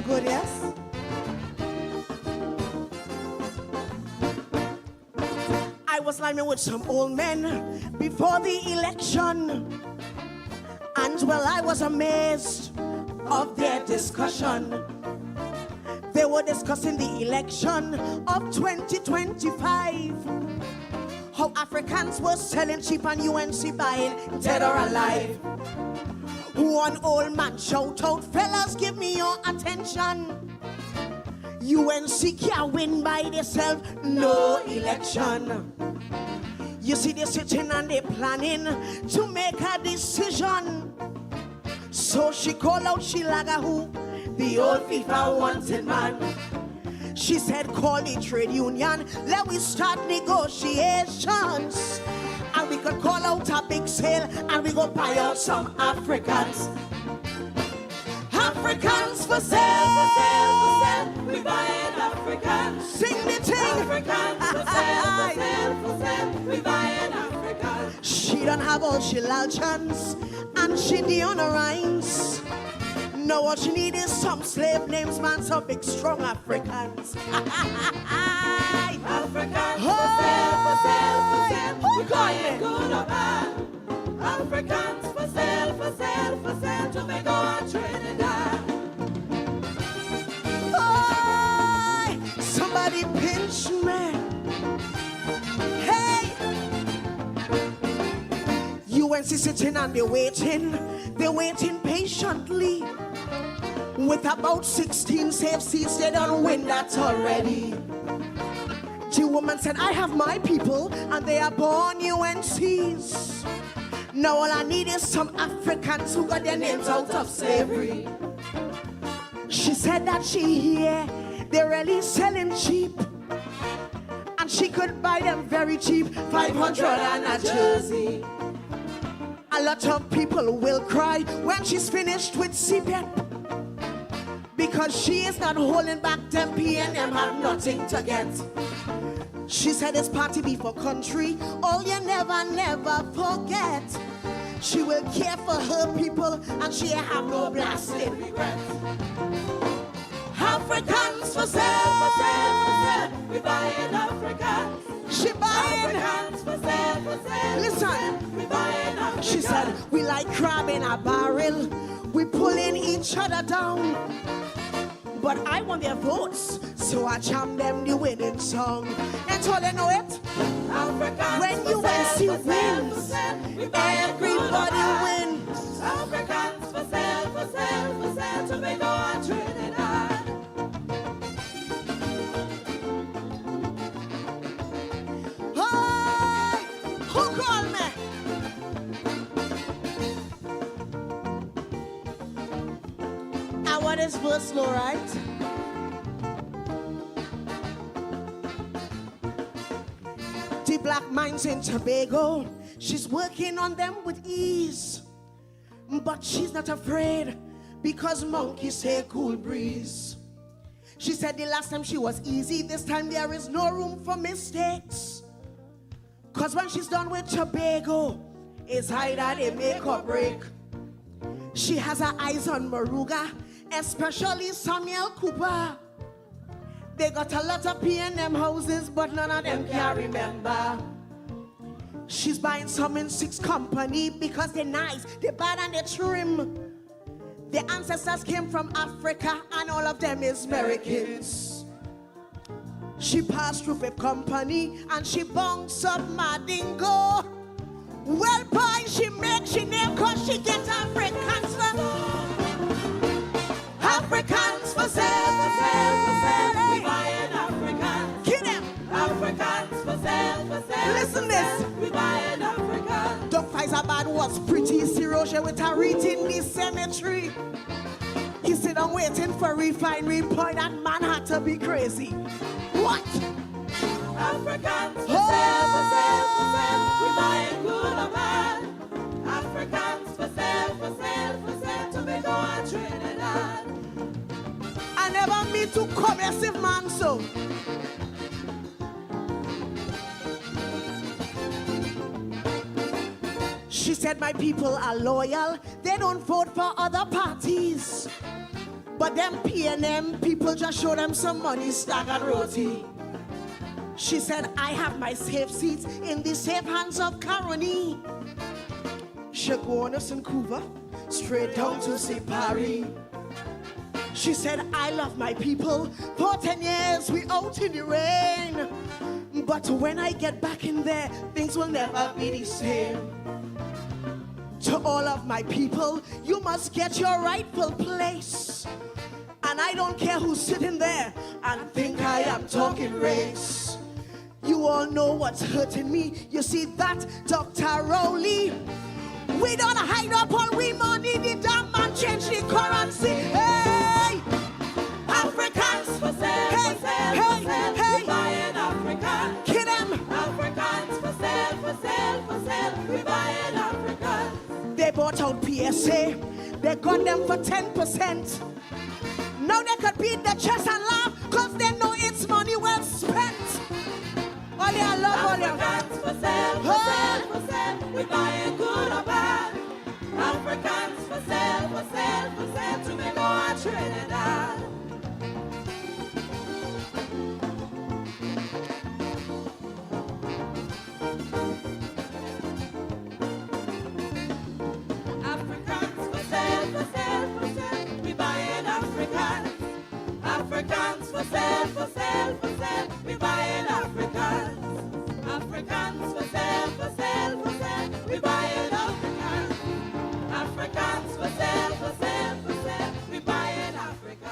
good, yes? I was lining with some old men before the election, and well, I was amazed of their discussion. They were discussing the election of 2025. How Africans were selling cheap and UNC buying dead or alive. One old man shout out, fellas, give me your attention. UNC can't win by themselves, no election. You see, they're sitting and they're planning to make a decision. So she called out Shilaga, who the old FIFA wanted man. She said, call the trade union, let we start negotiations. And we could call out a big sale and we go buy out some Africans. Africans for sale, for sale, for sale. We buying Africans. Sing the thing. Africans for sale, for sale, for sale. We buying Africans. She don't have all she chance and she the honor rhymes. No, what she need is some slave names, man, some big strong Africans. Africans for sale, for sale, for sale. We buying good or bad. Africans for sale, for sale, for sale. Tobago and Trinidad. Oh, somebody pinch me. Hey, UNC sitting and they're waiting patiently. With about 16 safe seats, they don't win that already. The woman said, I have my people, and they are born UNCs. Now all I need is some Africans who got their names out of slavery. She said that she hear they're really selling cheap, and she could buy them very cheap, 500 and a jersey. A lot of people will cry when she's finished with CPEP, because she is not holding back them P and them have nothing to get. She said this party be for country, all you never, never forget. She will care for her people and she have no blasting regret. Africans for sale, for sale, for sale. We buying Africans. She buying Africans for sale, for sale. Listen, we buying Africans. She said we like crab in a barrel. We pulling each other down. But I want their votes, so I jam them the winning song. And so they know it. Africans when you UNC wins, everybody wins. Africans for sale, for sale, for sale. Tobago and Trinidad. Hi, who called me? I want this verse slow, right? The black mines in Tobago, she's working on them with ease. But she's not afraid because monkeys say cool breeze. She said the last time she was easy, this time there is no room for mistakes. Cause when she's done with Tobago, it's either they make or break. She has her eyes on Maruga, especially Samuel Cooper. They got a lot of P&M houses, but none of them can remember. She's buying some in 6 company because they're nice, they're bad and they're trim. Their ancestors came from Africa and all of them is Americans. She passed through 5 company and she bounced up Madingo. Well, boy, she makes she name cause she gets Africans for Africans for sale, for sale, for sale. We buying Africans. Kill them. Africans for sale, for sale. Listen this. We buying Africans. Dog Fizerbad was pretty serious with her reach in the cemetery. He said I'm waiting for refinery point. That man had to be crazy. What? Africans for sale, for sale, for sale. We buying good or bad. Africans for sale, for sale, for sale. Tobago and Trinidad. I never meet to commercial man so. She said my people are loyal. They don't vote for other parties. But them P&M people just show them some money, staggered roti. She said, I have my safe seats in the safe hands of Caroni. She go on to St. Couva, straight down to see Paris. She said, I love my people. For 10 years we out in the rain. But when I get back in there, things will never be the same. To all of my people, you must get your rightful place. And I don't care who's sitting there and think I am talking race. You all know what's hurting me. You see that, Dr. Rowley? We don't hide up all we money. The damn man change the currency. Hey! Africans for sale, hey, for sale, hey, for sale. Hey. We buying African. Kill them. Africans for sale, for sale, for sale. We buying Africans. They bought out PSA. They got them for 10%. Now they could beat their chest and laugh because they know it's money well spent. All your love, all your Africans for sale, for sale, for sale. We buying good or bad. Africans for sale, for sale, for sale. To make our Trinidad. Africans for sale, for sale, for sale. We buying Africans. Africans for sale, for sale, for sale. We buying Africans. Africans for sale, for sale, for sale. We buying Africans. Africans for sale, for sale, for sale. We buying Africans.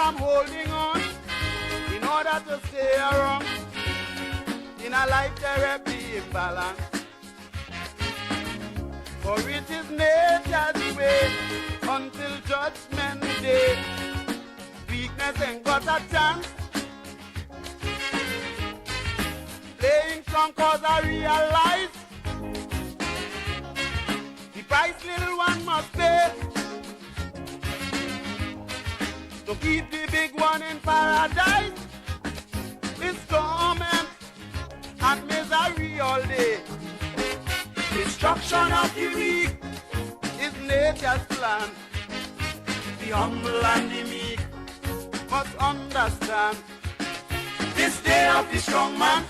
I'm holding on in order to stay around in a life terribly imbalance. For it is nature's way until judgment day. Weakness ain't got a chance. Playing strong cause I realize the price little one must pay to keep the big one in paradise. It's torment and misery all day. Destruction of the weak is nature's plan. The humble and the meek must understand. This day of the strong man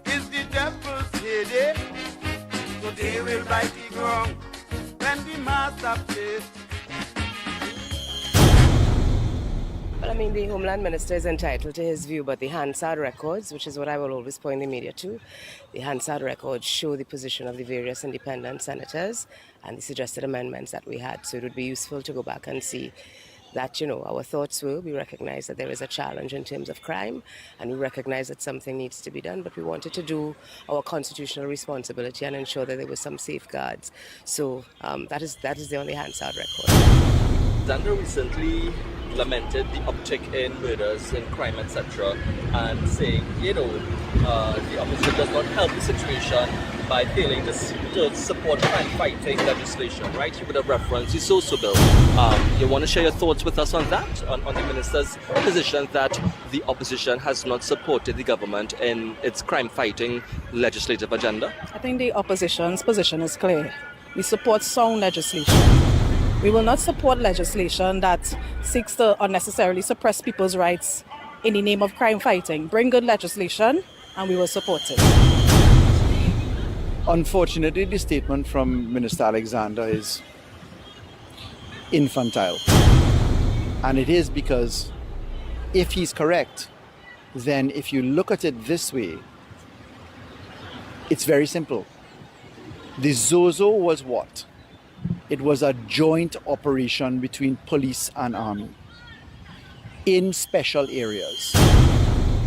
is the devil's heyday. So they will bite the ground when the master plays. Well, I mean, the Homeland Minister is entitled to his view, but the Hansard records, which is what I will always point the media to, the Hansard records show the position of the various independent senators and the suggested amendments that we had. So it would be useful to go back and see that, you know, our thoughts were, we recognize that there is a challenge in terms of crime, and we recognize that something needs to be done, but we wanted to do our constitutional responsibility and ensure that there were some safeguards. So that is the only Hansard record. Xander recently lamented the uptick in murders and crime, etc., and saying, you know, the opposition does not help the situation by failing to support crime-fighting legislation, right? You would have referenced the social bill. You want to share your thoughts with us on that, on the minister's position that the opposition has not supported the government in its crime-fighting legislative agenda? I think the opposition's position is clear. We support sound legislation. We will not support legislation that seeks to unnecessarily suppress people's rights in the name of crime fighting. Bring good legislation and we will support it. Unfortunately, the statement from Minister Alexander is infantile. And it is because if he's correct, then if you look at it this way, it's very simple. The Zozo was what? It was a joint operation between police and army in special areas.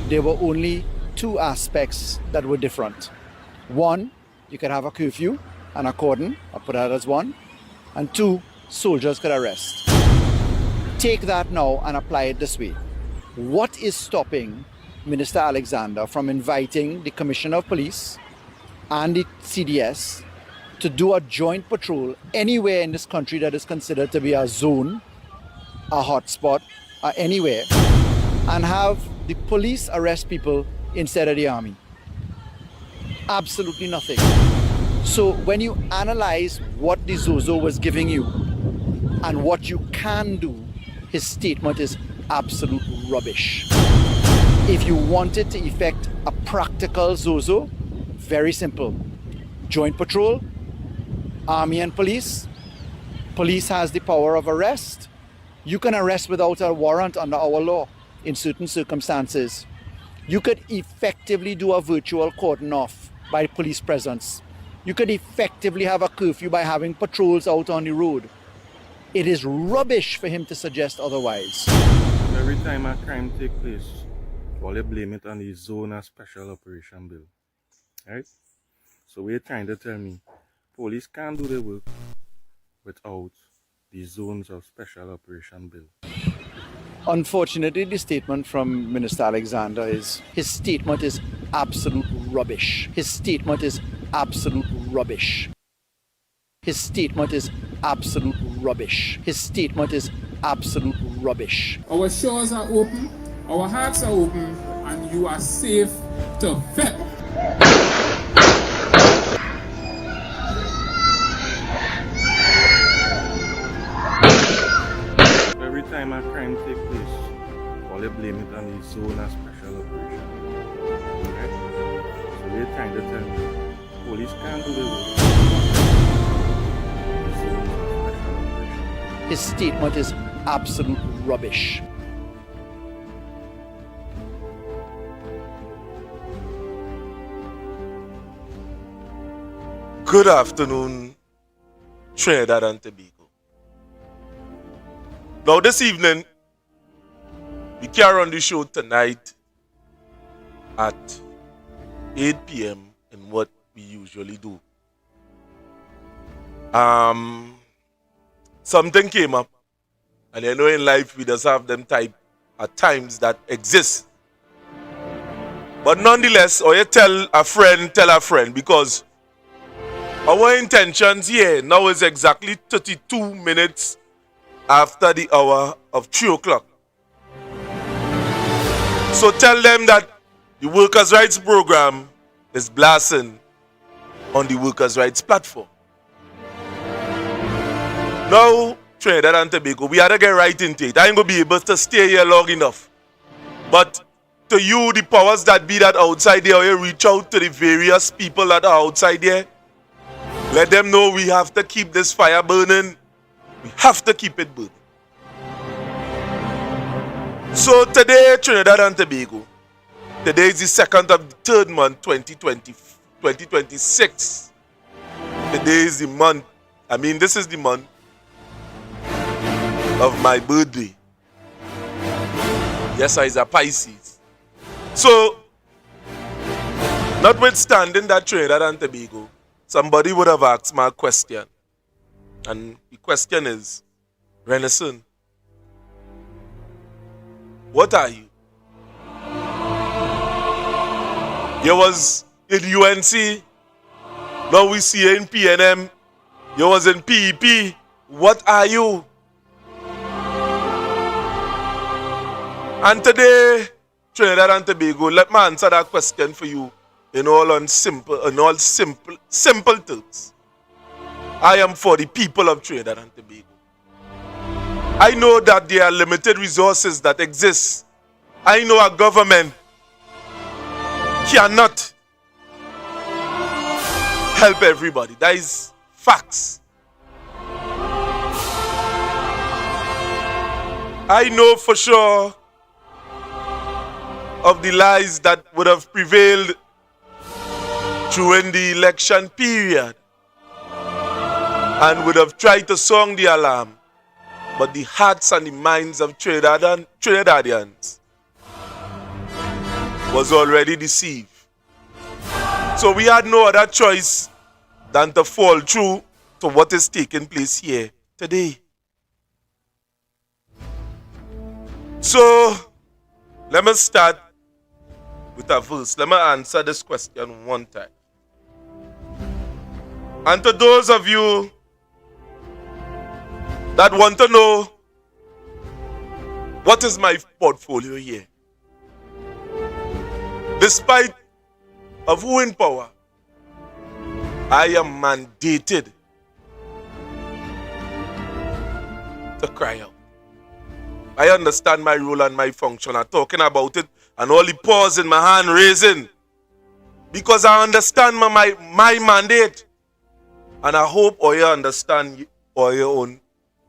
There were only two aspects that were different. One, you could have a curfew and a cordon, I'll put that as one. And two, soldiers could arrest. Take that now and apply it this way. What is stopping Minister Alexander from inviting the Commissioner of Police and the CDS to do a joint patrol anywhere in this country that is considered to be a zone, a hotspot, or anywhere, and have the police arrest people instead of the army? Absolutely nothing. So when you analyze what the Zozo was giving you and what you can do, his statement is absolute rubbish. If you wanted to effect a practical Zozo, very simple. Joint patrol, army and police. Police has the power of arrest. You can arrest without a warrant under our law in certain circumstances. You could effectively do a virtual cordon off by police presence. You could effectively have a curfew by having patrols out on the road. It is rubbish for him to suggest otherwise. Every time a crime takes place, all you blame it on the Zone of Special Operation Bill. Right? So we're trying to tell me police can't do their work without the Zones of Special Operation Bill. Unfortunately, the statement from Minister Alexander is, his statement is absolute rubbish. His statement is absolute rubbish. His statement is absolute rubbish. His statement is absolute rubbish. Our shores are open, our hearts are open, and you are safe to vet. Every time a crime takes place, all you blame it on the Zone of Special Operation. Right? So we're trying to tell you, police can't do their work. The Zone of Special Operation. His statement is absolute rubbish. Good afternoon, Trinidad and Tobago. Now this evening, we carry on the show tonight at 8 p.m. in what we usually do. Something came up, and you know in life we just have them type at times that exist. But nonetheless, or you tell a friend, because our intentions here now is exactly 32 minutes after the hour of 3 o'clock. So tell them that the Workers' Rights Program is blasting on the Workers' Rights platform. Now, Trinidad and Tobago, we had to get right into it. I ain't going to be able to stay here long enough. But to you, the powers that be that outside there, you reach out to the various people that are outside there. Let them know we have to keep this fire burning. We have to keep it burning. So today, Trinidad and Tobago, today is the 2nd of the 3rd month, 2026. Today is the month, this is the month of my birthday. Yes, I is a Pisces. So, notwithstanding that Trinidad and Tobago, somebody would have asked me a question. And the question is, Renaissance, what are you? You was in UNC, now we see you in PNM, you was in PEP, what are you? And today, Trinidad and Tobago, let me answer that question for you in all simple terms. I am for the people of Trinidad and Tobago. I know that there are limited resources that exist. I know a government cannot help everybody. That is facts. I know for sure of the lies that would have prevailed during the election period. and would have tried to sound the alarm, but the hearts and the minds of Trinidadians was already deceived. So we had no other choice than to fall through to what is taking place here today. So let me start with a verse. Let me answer this question one time. And to those of you that want to know what is my portfolio here, despite of who in power, I am mandated to cry out. I understand my role and my function. I'm talking about it and all the pause in my hand raising because I understand my mandate. And I hope you understand your own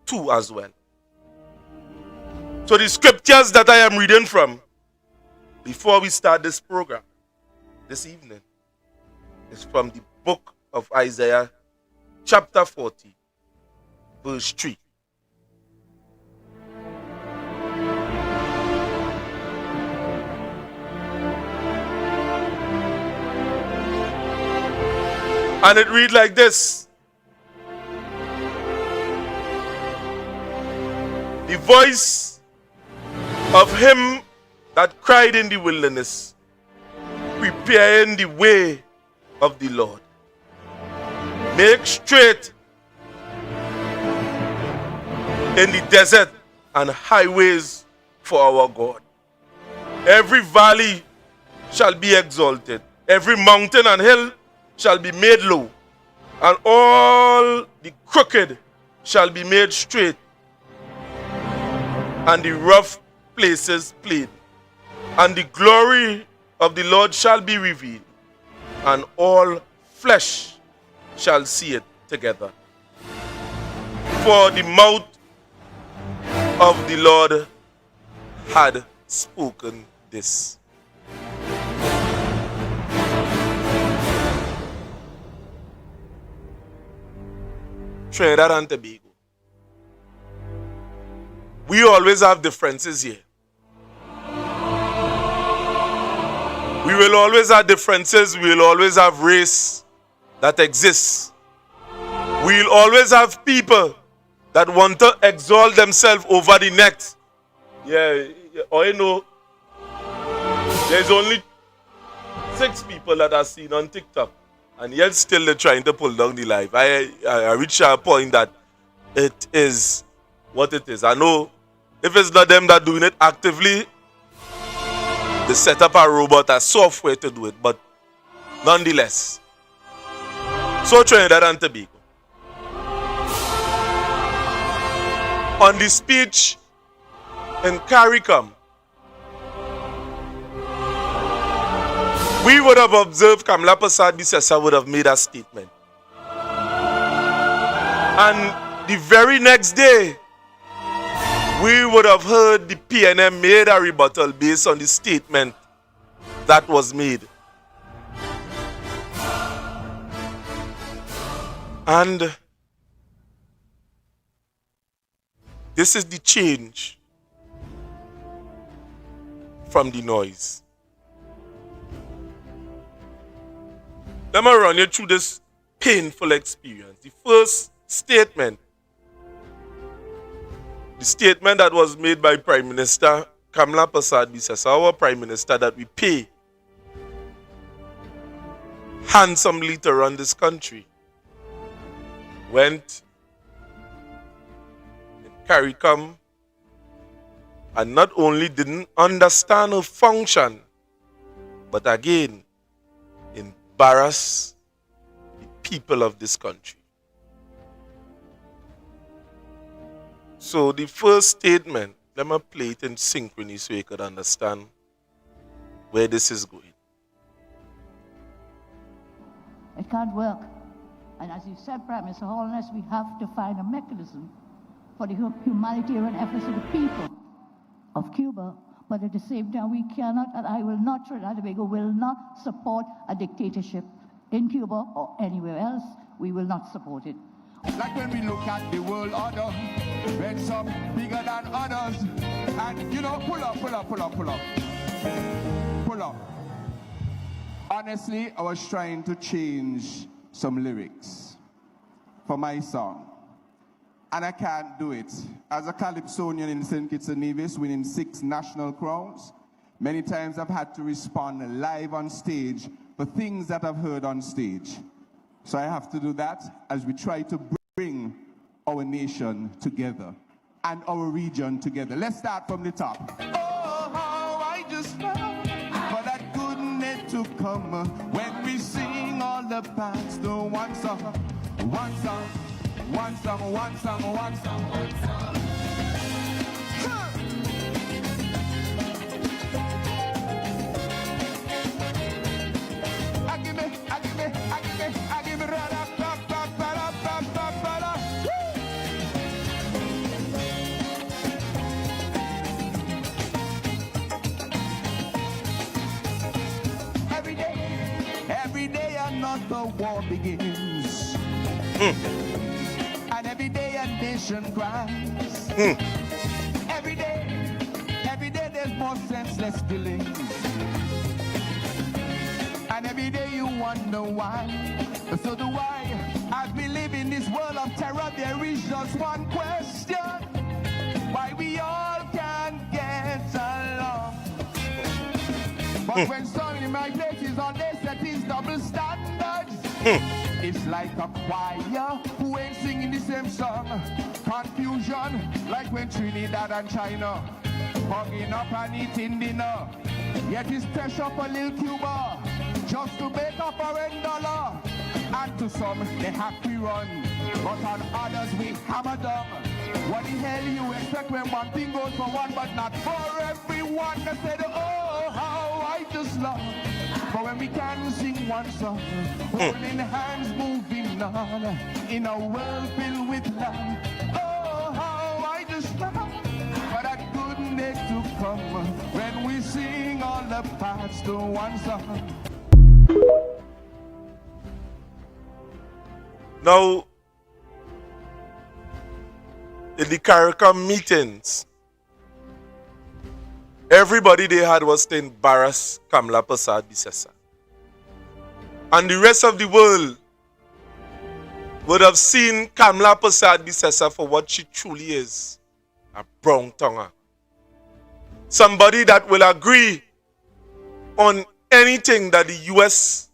too as well. So the scriptures that I am reading from before we start this program this evening is from the book of Isaiah chapter 40 verse 3. And it reads like this. The voice of him that cried in the wilderness, preparing the way of the Lord. Make straight in the desert and highways for our God. Every valley shall be exalted, every mountain and hill shall be made low, and all the crooked shall be made straight, and the rough places plain. And the glory of the Lord shall be revealed, and all flesh shall see it together. For the mouth of the Lord had spoken this. Trinidad and Tobago. We always have differences here. We will always have differences. We will always have race that exists. We will always have people that want to exalt themselves over the next. Or you know, there's only 6 people that are seen on TikTok. And yet still they're trying to pull down the life. I reach a point that it is what it is. I know if it's not them that doing it actively, they set up a robot, a software to do it. But nonetheless. So Trinidad and Tobago. On the speech in Caricom, we would have observed Kamla Bisesa would have made a statement. And the very next day, we would have heard the PNM made a rebuttal based on the statement that was made. And this is the change from the noise. Let me run you through this painful experience. The first statement, the statement that was made by Prime Minister Kamla Bisesa, our Prime Minister that we pay handsomely to run this country, went in Caricom and not only didn't understand her function, but again, embarrass the people of this country. So the first statement, let me play it in synchrony so you could understand where this is going. It can't work. And as you said, Prime Minister Holness, we have to find a mechanism for the humanitarian efforts of the people of Cuba. But at the same time, we cannot, and I will not, Trinidad and Tobago will not support a dictatorship in Cuba or anywhere else. We will not support it. Like when we look at the world order, when some bigger than others. And you know, pull up. Pull up. Honestly, I was trying to change some lyrics for my song. And I can't do it. As a calypsonian in St. Kitts and Nevis, winning 6 national crowns, many times I've had to respond live on stage for things that I've heard on stage. So I have to do that as we try to bring our nation together and our region together. Let's start from the top. Oh, how I just love for that goodness to come when we sing all the parts to one song, one song, one song, one song, one song, one song. I give me rada, pa, pa, pa, da, pa, pa, pa, da. Every day another war begins. And every day a nation cries. Every day there's more senseless killings. And every day you wonder why. So do I. As we live in this world of terror, there is just one question: why we all can't get along. But when some in my places on they set these double standards, it's like a choir who ain't singing the same song. Confusion, like when Trinidad and China hugging up and eating dinner. Yet it's pressure for little Cuba just to make up our $1. And to some, they have to run, but on others we hammer down. What the hell you expect when one thing goes for one, but not for everyone? I said, oh, how I just love. But when we can sing one song, holding hands, moving on, in a world filled with love. Oh, how I just love for that goodness to come when we sing all the parts to one song. Now, in the Caricom meetings, everybody they had was to embarrass Kamla Persad-Bissessar. And the rest of the world would have seen Kamla Persad-Bissessar for what she truly is, a brown tonger. Somebody that will agree on anything that the US,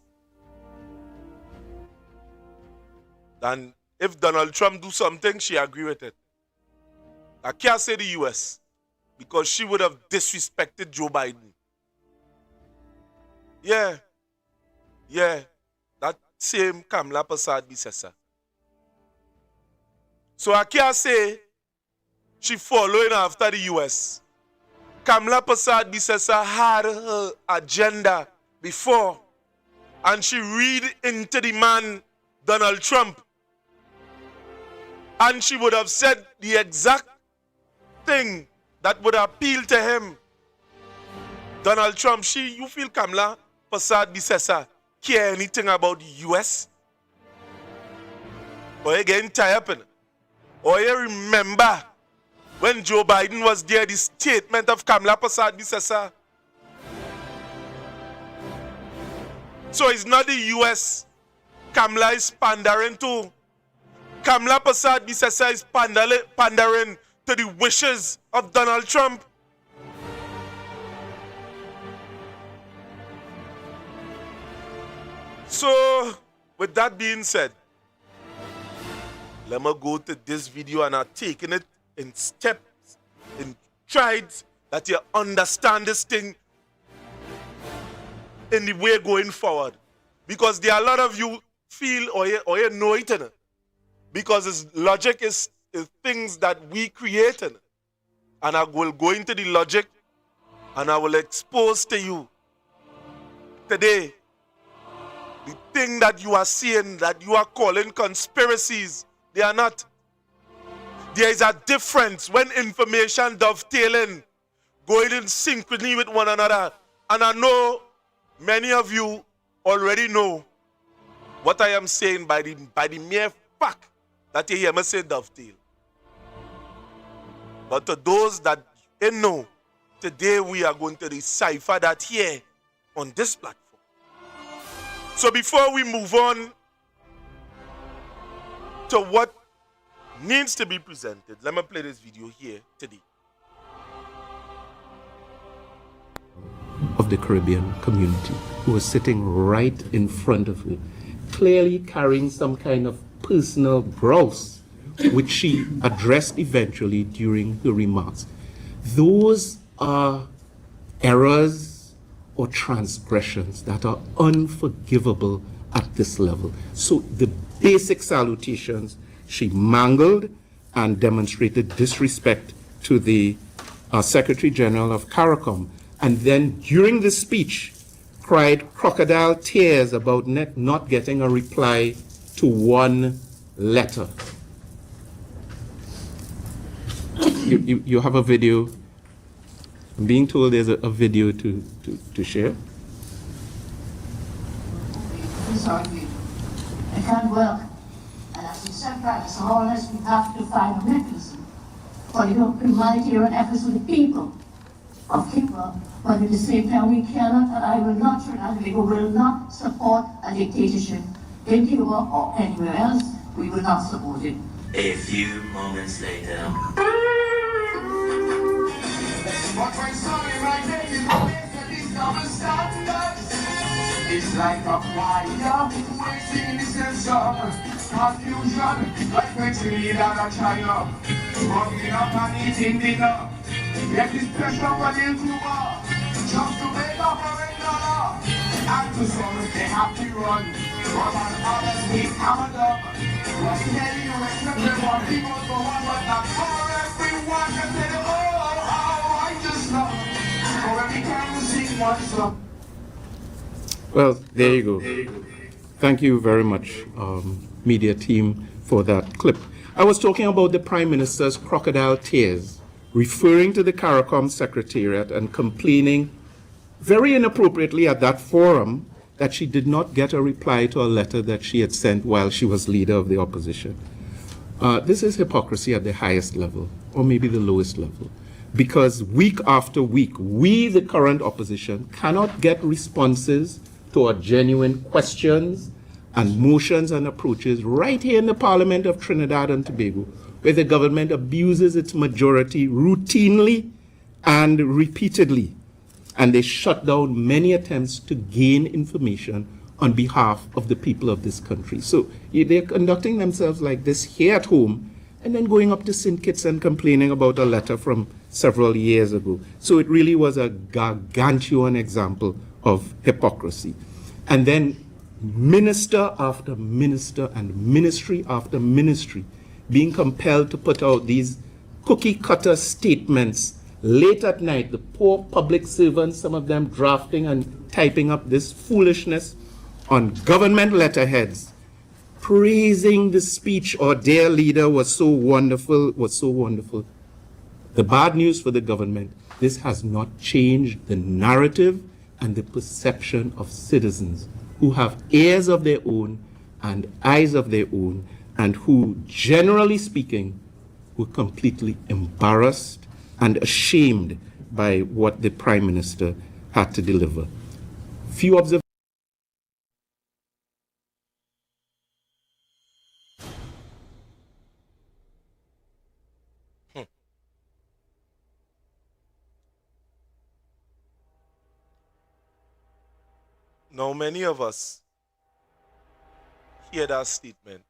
then if Donald Trump do something, she agree with it. I can't say the US because she would have disrespected Joe Biden. Yeah, that same Kamla Persad-Bissessar. So I can't say she following after the US. Kamla Persad-Bissessar had her agenda before, and she read into the man Donald Trump, and she would have said the exact thing that would appeal to him. Donald Trump, you feel Kamla Persad-Bissessar care anything about the US? Or you getting tired up in it? Or you remember when Joe Biden was there, the statement of Kamla Persad-Bissessar? So it's not the US Kamla is pandering to. Kamla Persad-Bissessar is pandering to the wishes of Donald Trump. So, with that being said, let me go to this video, and I'm taking it in steps, in strides, that you understand this thing in the way going forward. Because there are a lot of you feel or you know it, because its logic is things that we created. And I will go into the logic, and I will expose to you today the thing that you are seeing, that you are calling conspiracies. They are not. There is a difference when information dovetailing, going in synchrony with one another. And I know many of you already know what I am saying by the mere fact that you hear me say dovetail. But to those that know, today we are going to decipher that here on this platform. So before we move on to what needs to be presented, let me play this video here today. Of the Caribbean community who was sitting right in front of her, clearly carrying some kind of personal grouse, which she addressed eventually during her remarks. Those are errors or transgressions that are unforgivable at this level. So the basic salutations, she mangled and demonstrated disrespect to the Secretary General of Caricom. And then during the speech, cried crocodile tears about not getting a reply to one letter. You have a video. I'm being told there's a video to share. Sorry, it can't work. And as we said, Practice Holiness, we have to find a mechanism for the humanitarian efforts of the people of Cuba, but at the same time we cannot, and I will not, Trinidad and Tobago will not support a dictatorship in Cuba or anywhere else. We will not support it. A few moments later. It's like a fire, wasting the sense of confusion, like mentally that China. Walking up and eating dinner. Yet this pressure running Cuba, just to make up $1. And to some they have to run, but on others we hammered up. Was telling you respect for people for one, but not for everyone. And say, oh, how righteous love. For every time we sing one song. Well, there you go. Thank you very much, media team, for that clip. I was talking about the Prime Minister's crocodile tears, referring to the Caricom Secretariat and complaining very inappropriately at that forum that she did not get a reply to a letter that she had sent while she was leader of the opposition. This is hypocrisy at the highest level, or maybe the lowest level, because week after week, we, the current opposition, cannot get responses to our genuine questions and motions and approaches right here in the Parliament of Trinidad and Tobago, where the government abuses its majority routinely and repeatedly, and they shut down many attempts to gain information on behalf of the people of this country. So they're conducting themselves like this here at home, and then going up to St. Kitts and complaining about a letter from several years ago. So it really was a gargantuan example of hypocrisy. And then minister after minister and ministry after ministry being compelled to put out these cookie cutter statements late at night, the poor public servants, some of them drafting and typing up this foolishness on government letterheads, praising the speech or their leader was so wonderful, The bad news for the government, this has not changed the narrative and the perception of citizens who have ears of their own and eyes of their own, and who, generally speaking, were completely embarrassed and ashamed by what the Prime Minister had to deliver. Few observations. Now, many of us hear that statement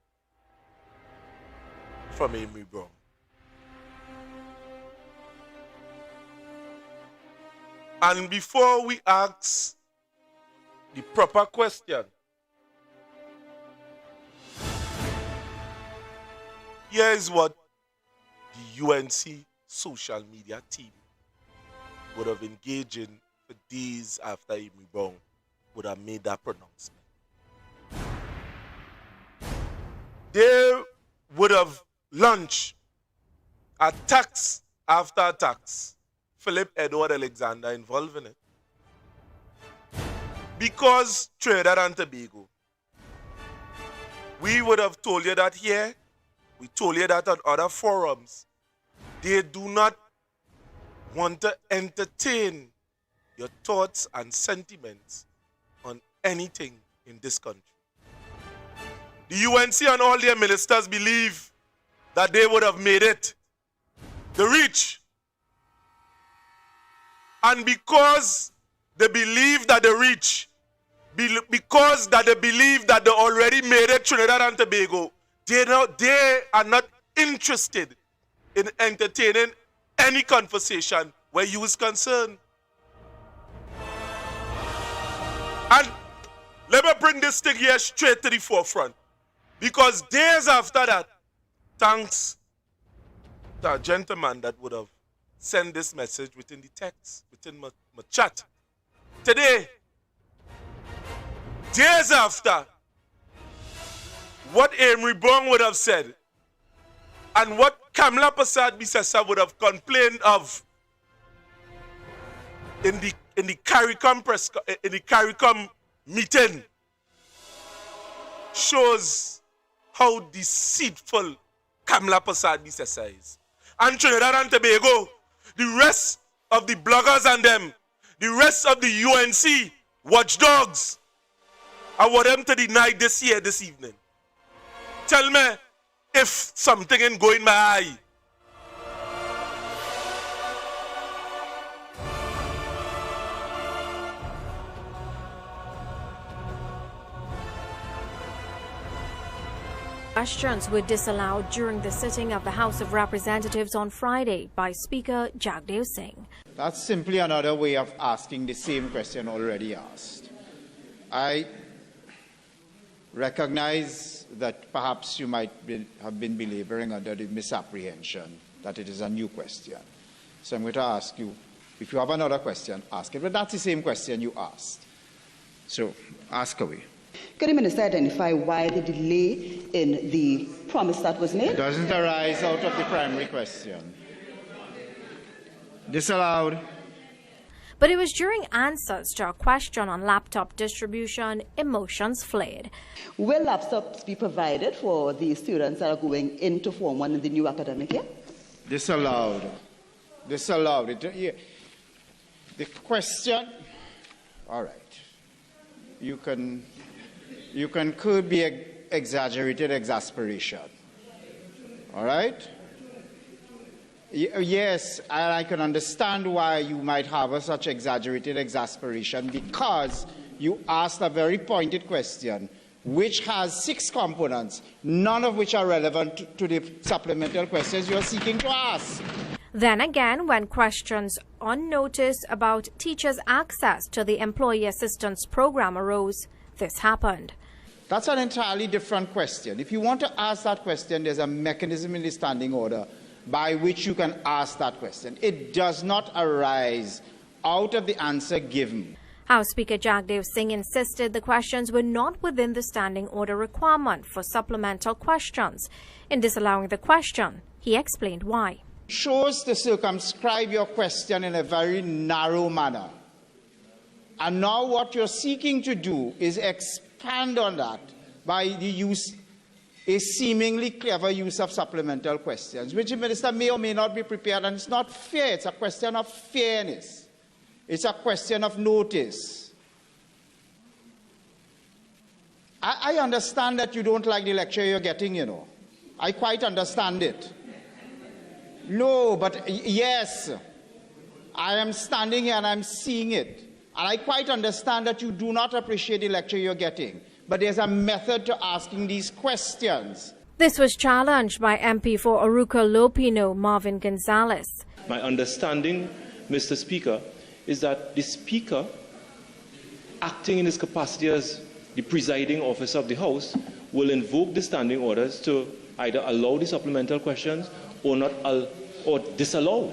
from Amy Brown. And before we ask the proper question, here is what the UNC social media team would have engaged in for days after Amy Brown would have made that pronouncement. They would have launched attacks after attacks, Philip Edward Alexander involved in it. Because Trinidad and Tobago, we would have told you that here, We told you that on other forums. They do not want to entertain your thoughts and sentiments on anything in this country. The UNC and all their ministers believe that they would have made it. The reach. And because they believe that they reach, because that they believe that they already made it, Trinidad and Tobago, they are not interested in entertaining any conversation where you is concerned. And let me bring this thing here straight to the forefront. Because days after that, thanks to a gentleman that would have sent this message within the text, within my chat. Today, days after, what Amory Bong would have said, and what Kamla Prasad Bisesa would have complained of in the Caricom meeting, shows how deceitful Kamla Prasad Bisesa is. And Trinidad and Tobago, the rest of the bloggers and them, the rest of the UNC watchdogs, I want them to deny this here, this evening. Tell me if something ain't going my eye. Questions were disallowed during the sitting of the House of Representatives on Friday by Speaker Jagdev Singh. That's simply another way of asking the same question already asked. I recognize that perhaps you might have been belaboring under the misapprehension that it is a new question. So I'm going to ask you, if you have another question, ask it. But that's the same question you asked. So ask away. Could the Minister identify why the delay in the promise that was made? It doesn't arise out of the primary question. Disallowed. But it was during answers to a question on laptop distribution, emotions flared. Will laptops be provided for the students that are going into Form 1 in the new academic year? Disallowed. Disallowed. The question, all right. You can curb the exaggerated exasperation. All right? Yes, and I can understand why you might have such exaggerated exasperation, because you asked a very pointed question which has 6 components, none of which are relevant to the supplemental questions you are seeking to ask. Then again, when questions on notice about teachers' access to the Employee Assistance Program arose, this happened. That's an entirely different question. If you want to ask that question, there's a mechanism in the standing order by which you can ask that question. It does not arise out of the answer given. House Speaker Jagdev Singh insisted the questions were not within the standing order requirement for supplemental questions. In disallowing the question, he explained why. Shows to circumscribe your question in a very narrow manner. And now what you're seeking to do is expand on that by the use, a seemingly clever use of supplemental questions, which the minister may or may not be prepared, and it's not fair. It's a question of fairness. It's a question of notice. I understand that you don't like the lecture you're getting, you know. I quite understand it. No, but yes, I am standing here and I'm seeing it. And I quite understand that you do not appreciate the lecture you're getting. But there's a method to asking these questions. This was challenged by MP for Aruca Lopino, Marvin Gonzalez. My understanding, Mr. Speaker, is that the Speaker, acting in his capacity as the presiding officer of the House, will invoke the standing orders to either allow the supplemental questions or not, or disallow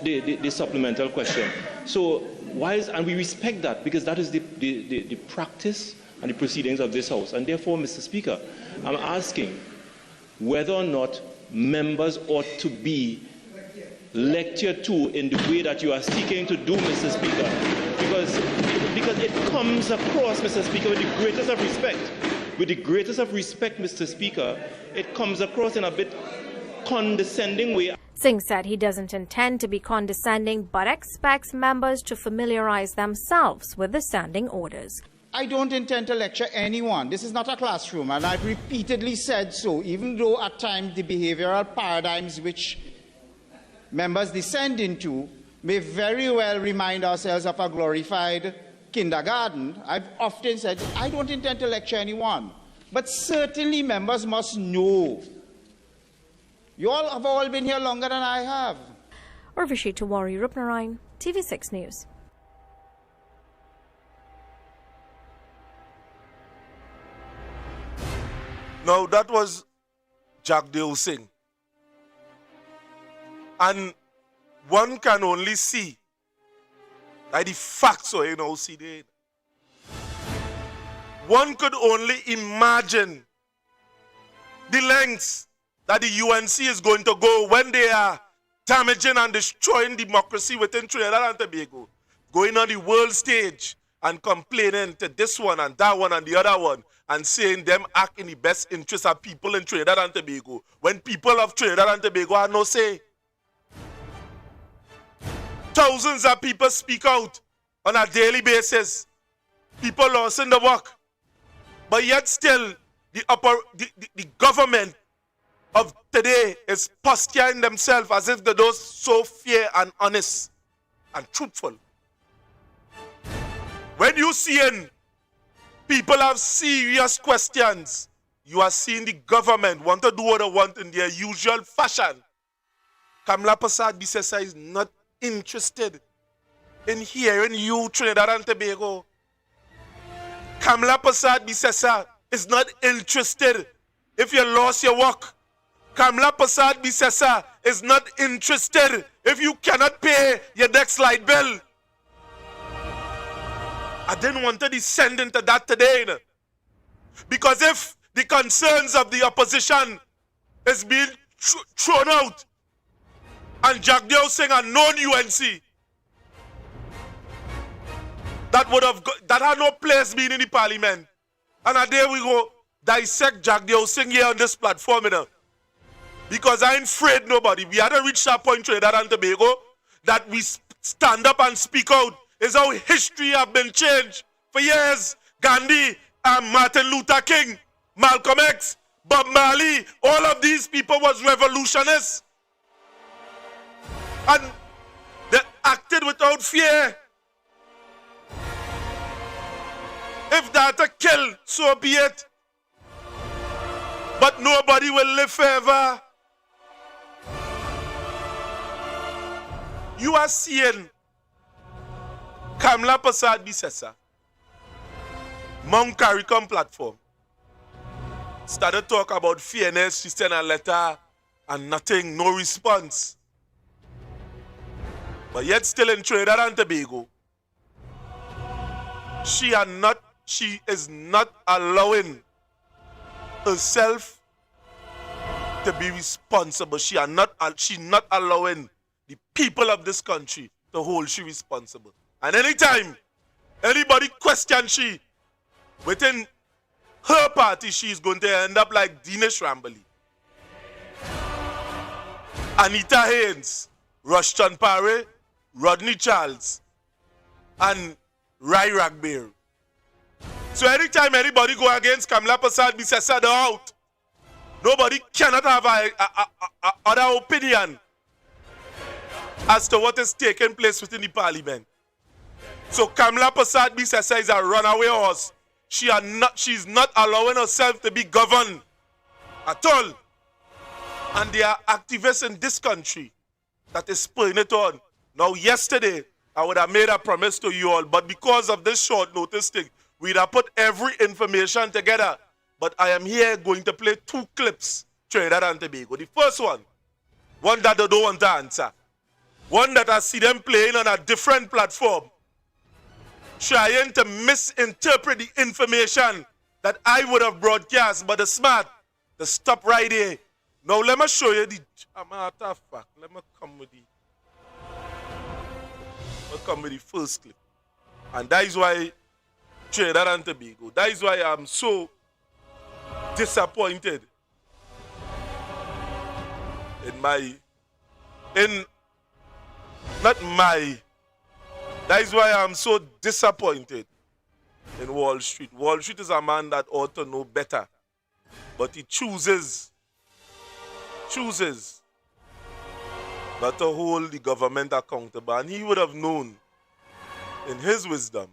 the supplemental question. So, and we respect that, because that is the practice and the proceedings of this House. And therefore, Mr. Speaker, I'm asking whether or not members ought to be lectured to in the way that you are seeking to do, Mr. Speaker, because it comes across, Mr. Speaker, with the greatest of respect, with the greatest of respect, Mr. Speaker, it comes across in a bit condescending way. Singh said he doesn't intend to be condescending but expects members to familiarize themselves with the standing orders. I don't intend to lecture anyone. This is not a classroom, and I've repeatedly said so, even though at times the behavioral paradigms which members descend into may very well remind ourselves of a glorified kindergarten. I've often said I don't intend to lecture anyone, but certainly members must know. You all have been here longer than I have. Urvashi Tiwari Rupnarayan, TV6 News. Now that was Jagdeo Singh. And one can only see that the facts are in OCD. One could only imagine the lengths that the UNC is going to go when they are damaging and destroying democracy within Trinidad and Tobago, going on the world stage and complaining to this one and that one and the other one and saying them act in the best interest of people in Trinidad and Tobago when people of Trinidad and Tobago have no say. Thousands of people speak out on a daily basis. People losing the work. But yet still, the government of today is posturing themselves as if they're those so fair and honest and truthful. When you seeing people have serious questions, you are seeing the government want to do what they want in their usual fashion. Kamla Persad-Bissessar is not interested in hearing you, Trinidad and Tobago. Kamla Persad-Bissessar is not interested if you lost your work. Kamla Persad-Bissessar is not interested if you cannot pay your next light bill. I didn't want to descend into that today. Because if the concerns of the opposition is being thrown out and Jagdeo Singh a non-UNC, that had no place being in the parliament. And there we go, dissect Jagdeo Singh here on this platform. Because I ain't afraid nobody. We had to reach that point, Trinidad and Tobago, that we stand up and speak out. Is how history have been changed. For years, Gandhi and Martin Luther King, Malcolm X, Bob Marley, all of these people was revolutionists. And they acted without fear. If that to kill, so be it. But nobody will live forever. You are seeing Kamla Persad-Bissessar, Mount Caricom platform, started talk about fairness. She sent a letter and nothing, no response. But yet still in Trinidad and Tobago, she is not allowing herself to be responsible. She's not allowing the people of this country to hold she responsible. And anytime anybody questions she within her party, she's going to end up like Dinesh Rambali, Anita Haynes, Rushton Parry, Rodney Charles, and Rai Ragbir. So anytime anybody go against Kamla Persad-Bissessar, they're out. Nobody cannot have a other opinion as to what is taking place within the parliament. So Kamla Persad-Bissessar is a runaway horse. She's not allowing herself to be governed at all. And there are activists in this country that is spurring it on. Now yesterday, I would have made a promise to you all, but because of this short notice thing, we'd have put every information together. But I am here going to play two clips, Trinidad and Tobago. The first one that they don't want to answer. One that I see them playing on a different platform, trying to misinterpret the information that I would have broadcast, but the smart, they stop right here. Now let me show you the matter of fact. Let me come with the first clip. And that is why Trinidad and Tobago, that is why I'm so disappointed that is why I'm so disappointed in Wall Street. Wall Street is a man that ought to know better, but he chooses not to hold the government accountable. And he would have known in his wisdom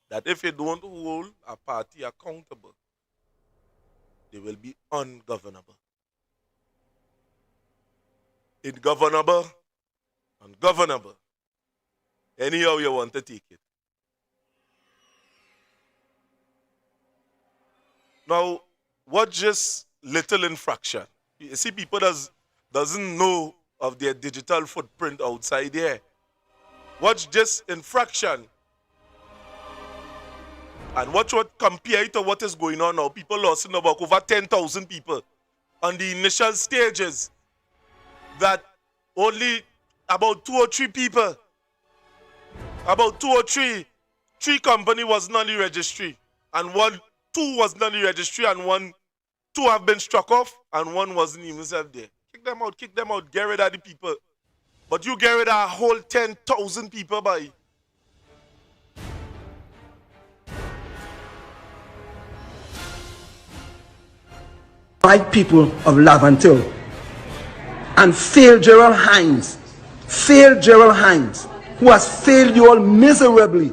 that if you don't hold a party accountable, they will be ungovernable. Ingovernable, ungovernable. Anyhow you want to take it. Now, what just little infraction? You see, people doesn't know of their digital footprint outside there. Watch this infraction and watch what compared to what is going on now. People lost in about over 10,000 people on the initial stages. That only about 2 or 3 people, about 2 or 3 company was not in the registry, and 2 was not in the registry, and 2 have been struck off, and 1 wasn't even there. Kick them out, get rid of the people. But you get rid of a whole 10,000 people by. White people of Laventille and fail Gerald Hines, who has failed you all miserably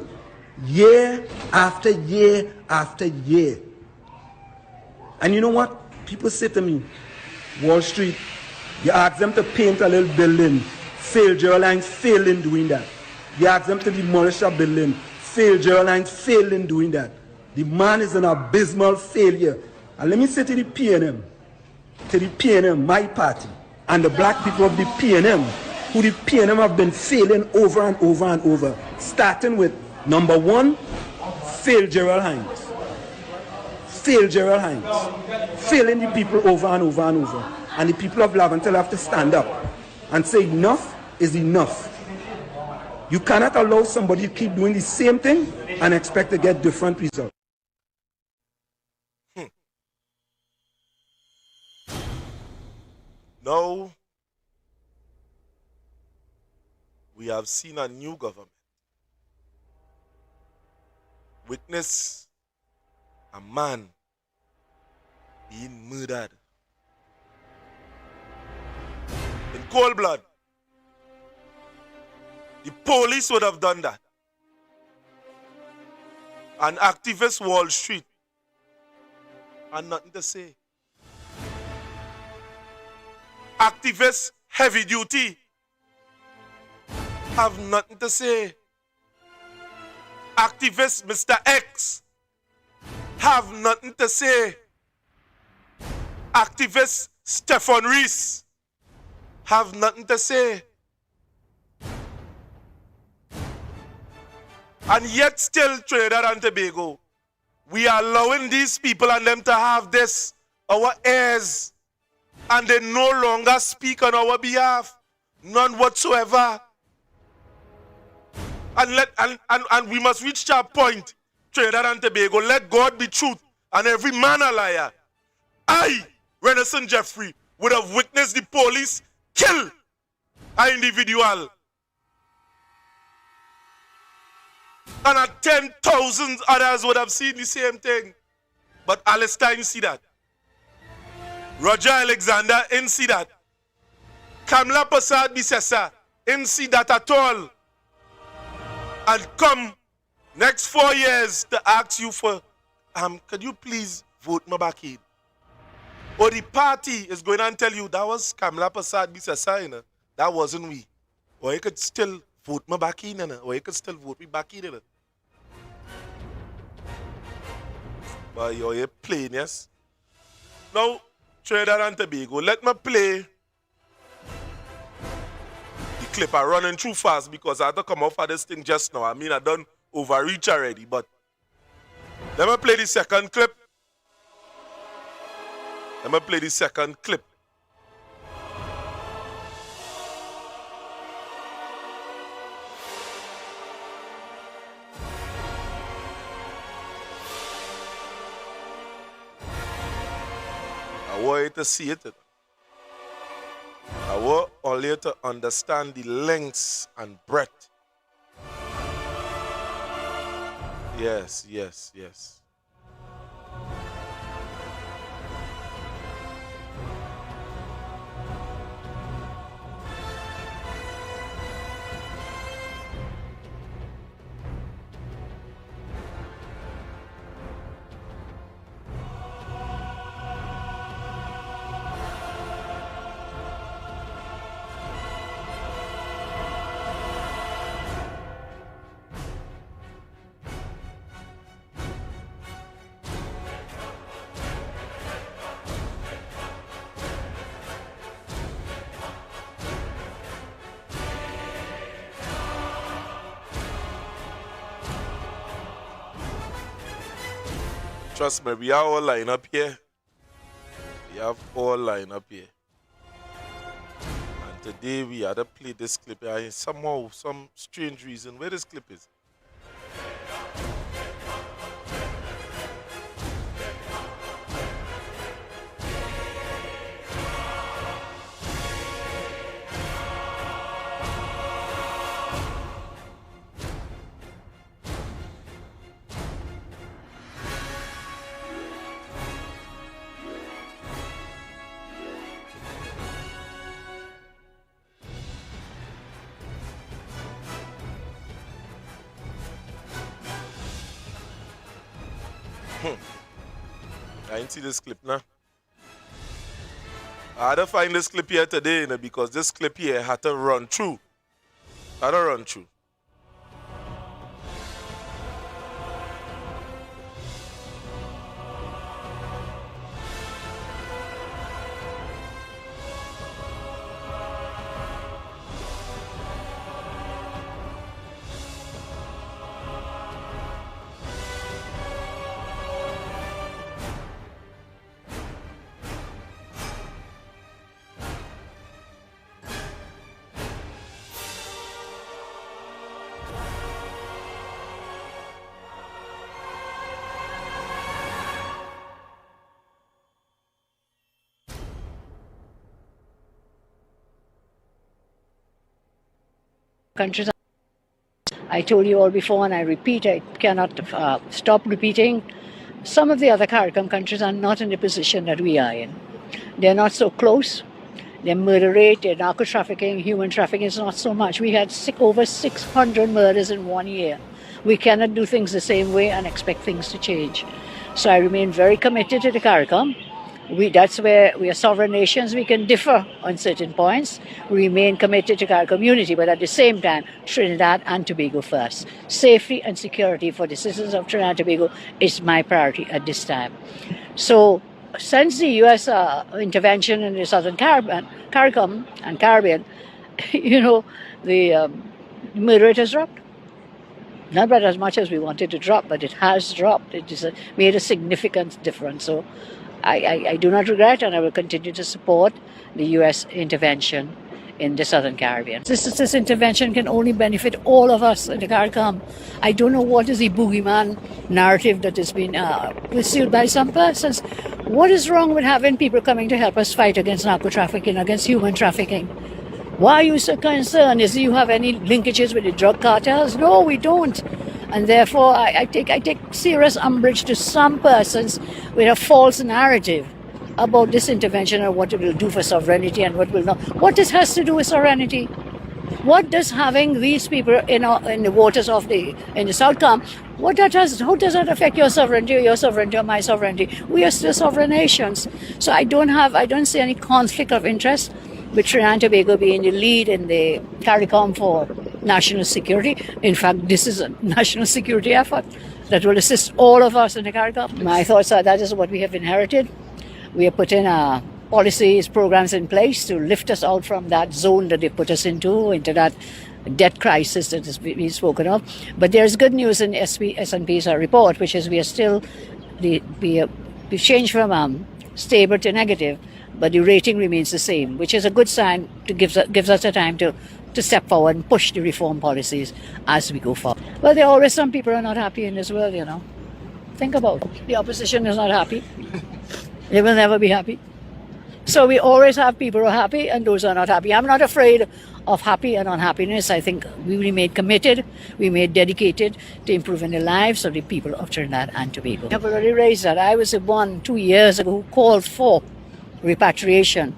year after year after year. And you know what? People say to me, Wall Street, you ask them to paint a little building, fail Gerald Hines, failed in doing that. You ask them to demolish a building, fail Gerald Hines, failed in doing that. The man is an abysmal failure. And let me say to the PNM, my party, and the black people of the PNM, who the PNM have been failing over and over and over, starting with number 1, fail Gerald Hines. Fail Gerald Hines. Failing the people over and over and over. And the people of Laventille have to stand up and say enough is enough. You cannot allow somebody to keep doing the same thing and expect to get different results. Now, we have seen a new government. Witness a man being murdered in cold blood. The police would have done that. An activist Wall Street and nothing to say. Activists heavy duty have nothing to say. Activist Mr. X have nothing to say. Activist Stephen Rees have nothing to say. And yet still, Trinidad and Tobago, we are allowing these people and them to have this, our heirs, and they no longer speak on our behalf. None whatsoever. And we must reach that point, Trinidad and Tobago. Let God be truth and every man a liar. I, Renison Jeffrey, would have witnessed the police kill an individual. And 10,000 others would have seen the same thing. But Alistair didn't see that. Roger Alexander didn't see that. Kamla Prasad Bisesa didn't see that at all. And come next 4 years to ask you for, could you please vote me back in? Or the party is going to tell you that was Kamla Prasad Bisesa, you know? That wasn't we. Or you could still vote me back in, you know? Or you could still vote me back in, you know? But you're playing, yes? Now, Trinidad and Tobago, let me play the clip. I'm running too fast because I had to come off of this thing just now. I mean, I done overreach already, but let me play the second clip. Let me play the second clip. I want you to see it. I want all you to understand the lengths and breadth. Yes, yes, yes. Trust me, we are all lined up here. We have all lined up here. And today we had to play this clip. Somehow, some strange reason, where this clip is. I didn't see this clip now. I had to find this clip here today, because this clip here had to run through. Had to run through. Countries. I told you all before, and I repeat, I cannot stop repeating. Some of the other Caricom countries are not in the position that we are in. They're not so close. Their murder rate, their narco trafficking, human trafficking is not so much. We had over 600 murders in 1 year. We cannot do things the same way and expect things to change. So I remain very committed to the Caricom. That's where we are sovereign nations. We can differ on certain points. We remain committed to our community, but at the same time, Trinidad and Tobago first. Safety and security for the citizens of Trinidad and Tobago is my priority at this time. So since the U.S. intervention in the Southern Caricom and Caribbean, the murder rate has dropped. Not by as much as we wanted to drop, but it has dropped. It has made a significant difference. So I do not regret, and I will continue to support the U.S. intervention in the Southern Caribbean. This intervention can only benefit all of us in the Caricom. I don't know what is the boogeyman narrative that has been pursued by some persons. What is wrong with having people coming to help us fight against narco trafficking, against human trafficking? Why are you so concerned? Do you have any linkages with the drug cartels? No, we don't. And therefore, I take serious umbrage to some persons with a false narrative about this intervention and what it will do for sovereignty and what will not. What this has to do with sovereignty? What does having these people in the waters of in the Southcom, how does that affect your sovereignty or my sovereignty? We are still sovereign nations. So I don't see any conflict of interest with Trinidad and Tobago being the lead in the Caricom for national security. In fact, this is a national security effort that will assist all of us in the Caricom. My thoughts are that is what we have inherited. We have put in policies, programs in place to lift us out from that zone that they put us into that debt crisis that has been spoken of. But there's good news in S&P's report, which is we've changed from stable to negative, but the rating remains the same, which is a good sign to gives us a time to step forward and push the reform policies as we go forward. Well, there are always some people who are not happy in this world, Think about it. The opposition is not happy. They will never be happy. So we always have people who are happy and those who are not happy. I'm not afraid of happy and unhappiness. I think we remain committed, we remain dedicated to improving the lives of the people of Trinidad and Tobago. I have already raised that. I was the one 2 years ago who called for repatriation.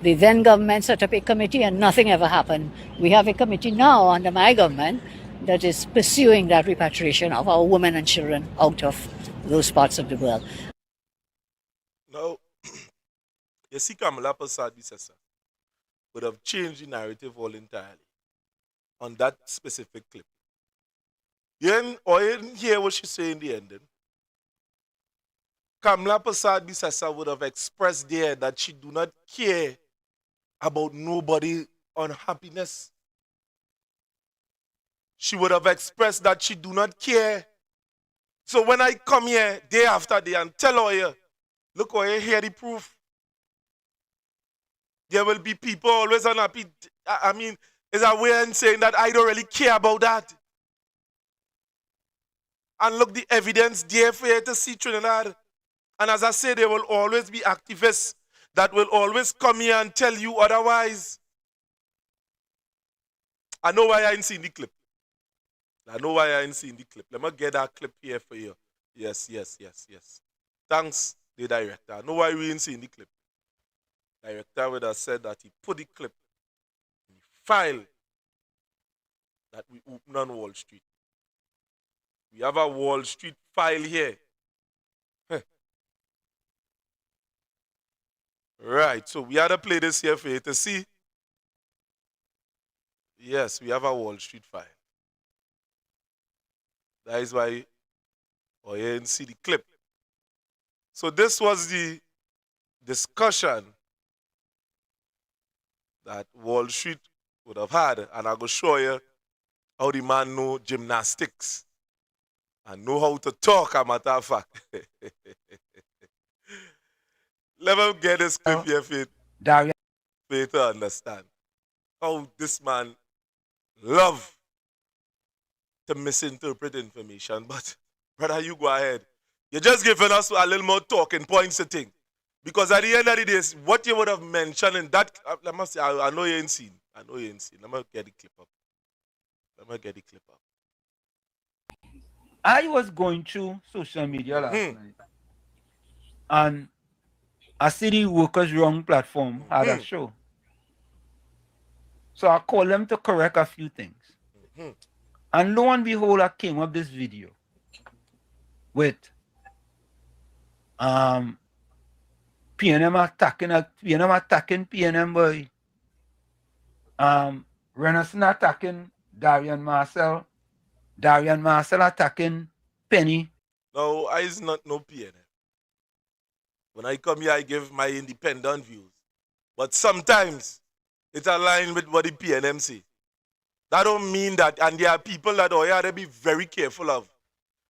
The then government set up a committee and nothing ever happened. We have a committee now under my government that is pursuing that repatriation of our women and children out of those parts of the world. Now, you see Kamla Persad would have changed the narrative all entirely on that specific clip. You didn't hear what she said in the ending? Kamla Persad would have expressed there that she do not care about nobody unhappiness. She would have expressed that she do not care. So when I come here day after day and tell her, look, here the proof. There will be people always unhappy. I mean, is a way in saying that I don't really care about that. And look, the evidence there for you to see Trinidad. And as I say, there will always be activists that will always come here and tell you otherwise. I know why I ain't seen the clip. I know why I ain't seen the clip. Let me get that clip here for you. Yes. Thanks, the director. I know why we ain't seen the clip. Director would have said that he put the clip in the file that we open on Wall Street. We have a Wall Street file here. Right, so we had to play this here for you to see. Yes, we have a Wall Street file. That is why you didn't see the clip. So this was the discussion that Wall Street would have had, and I'm going to show you how the man know gymnastics and know how to talk, a matter of fact. Let me get this clip here for you to understand how this man love to misinterpret information. But, brother, you go ahead. You're just giving us a little more talking points to think. Because at the end of the day, what you would have mentioned in that, I must say, I know you ain't seen. Let me get the clip up. I was going through social media last night, and I see the Workers' Wrong platform had a show. So I called them to correct a few things. And lo and behold, I came up this video with PNM attacking PNM boy. Renison attacking Darian Marcel attacking Penny. No, I is not no PNM. When I come here, I give my independent views. But sometimes it aligns with what the PNM say. That don't mean that, and there are people that you have to be very careful of.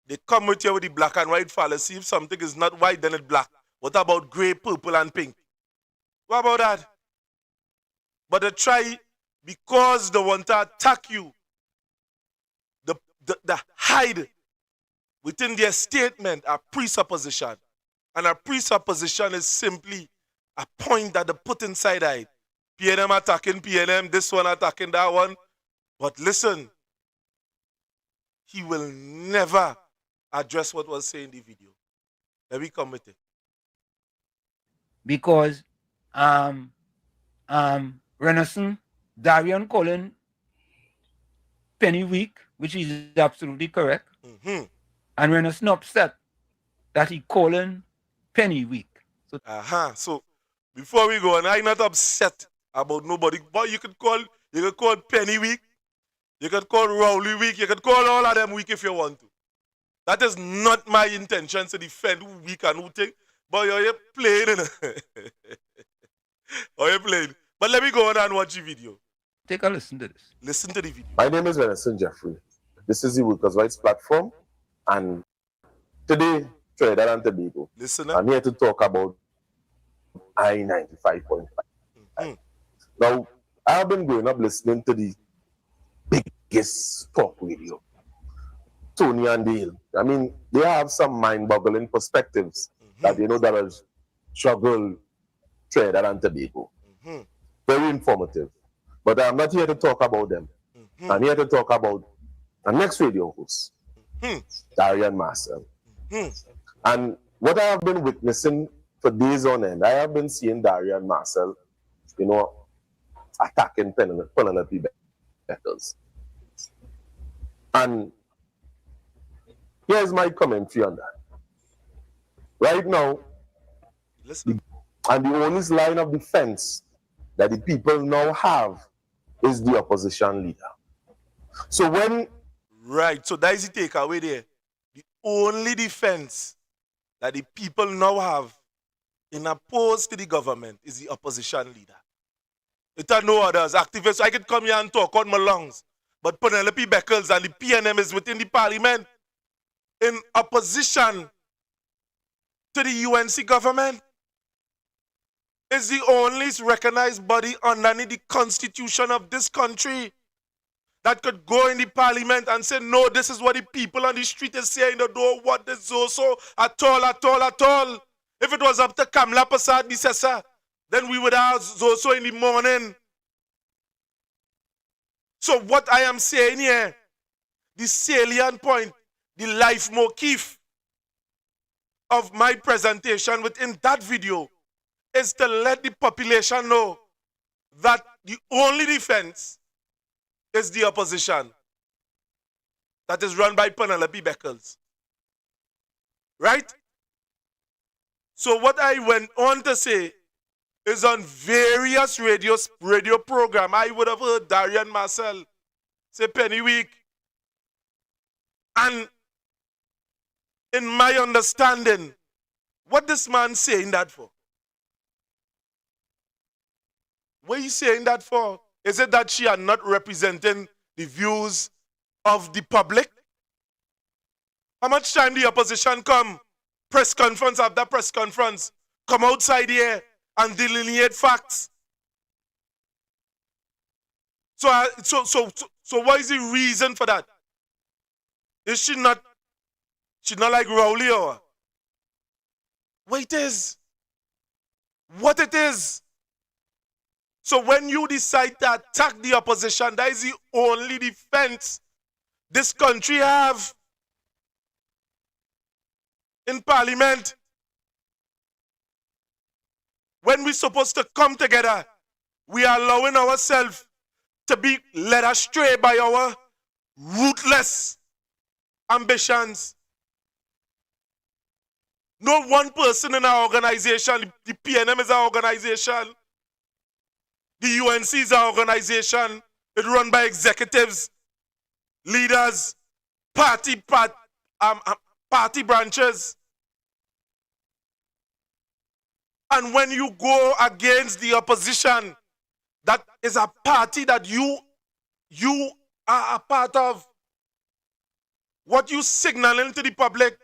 They come with you with the black and white fallacy. If something is not white, then it's black. What about gray, purple, and pink? What about that? But they try, because they want to attack you, the hide within their statement a presupposition. And a presupposition is simply a point that they put inside it. PNM attacking PNM, this one attacking that one. But listen, he will never address what was said in the video. Let me come with it. Because Renison, Darian calling Penny weak, which is absolutely correct. And Renison upset that he calling Penny weak. So, So before we go, and I'm not upset about nobody, but you could call Penny weak, you could call Rowley weak, you could call all of them weak if you want to. That is not my intention to defend who weak and who think. But you're playing. You're playing. But let me go on and watch the video. Take a listen to this. Listen to the video. My name is Renison Jeffrey. This is the Workers' Rights Platform. And today, Trinidad and Tobago, I'm here to talk about I-95.5. Now, I have been growing up listening to the biggest talk radio, Tony and Dale. I mean, they have some mind-boggling perspectives that that has struggled Trinidad and Tobago. Very informative. But I'm not here to talk about them. I'm here to talk about the next radio host, Darian Marcel. And what I have been witnessing for days on end, I have been seeing Darian Marcel, attacking Penelope Beckers. And here's my commentary on that. Right now, and the only line of defense that the people now have is the opposition leader. So when... Right, so that is the takeaway there. The only defense that the people now have in opposed to the government is the opposition leader. It are no others. Activists, I could come here and talk out my lungs. But Penelope Beckles and the PNM is within the parliament in opposition to the UNC government. Is the only recognized body underneath the constitution of this country that could go in the parliament and say, no, this is what the people on the street is saying, they don't want this Zoso at all, at all, at all. If it was up to Kamla Prasad Bisesa, then we would have Zoso in the morning. So what I am saying here, the salient point, the life motif of my presentation within that video is to let the population know that the only defense is the opposition that is run by Penelope Beckles. Right? So what I went on to say is on various radio program, I would have heard Darian Marcel say Penny Week. And in my understanding, what this man saying that for? What are you saying that for? Is it that she are not representing the views of the public? How much time the opposition come? Press conference after press conference. Come outside here and delineate facts. So what is the reason for that? Is she not like Rowley or what it is? What it is? So when you decide to attack the opposition, that is the only defense this country have in parliament. When we're supposed to come together, we are allowing ourselves to be led astray by our ruthless ambitions. No one person in our organization, the PNM is our organization, the UNC is our organization, it's run by executives, leaders, party branches. And when you go against the opposition, that is a party that you are a part of. What you signaling to the public,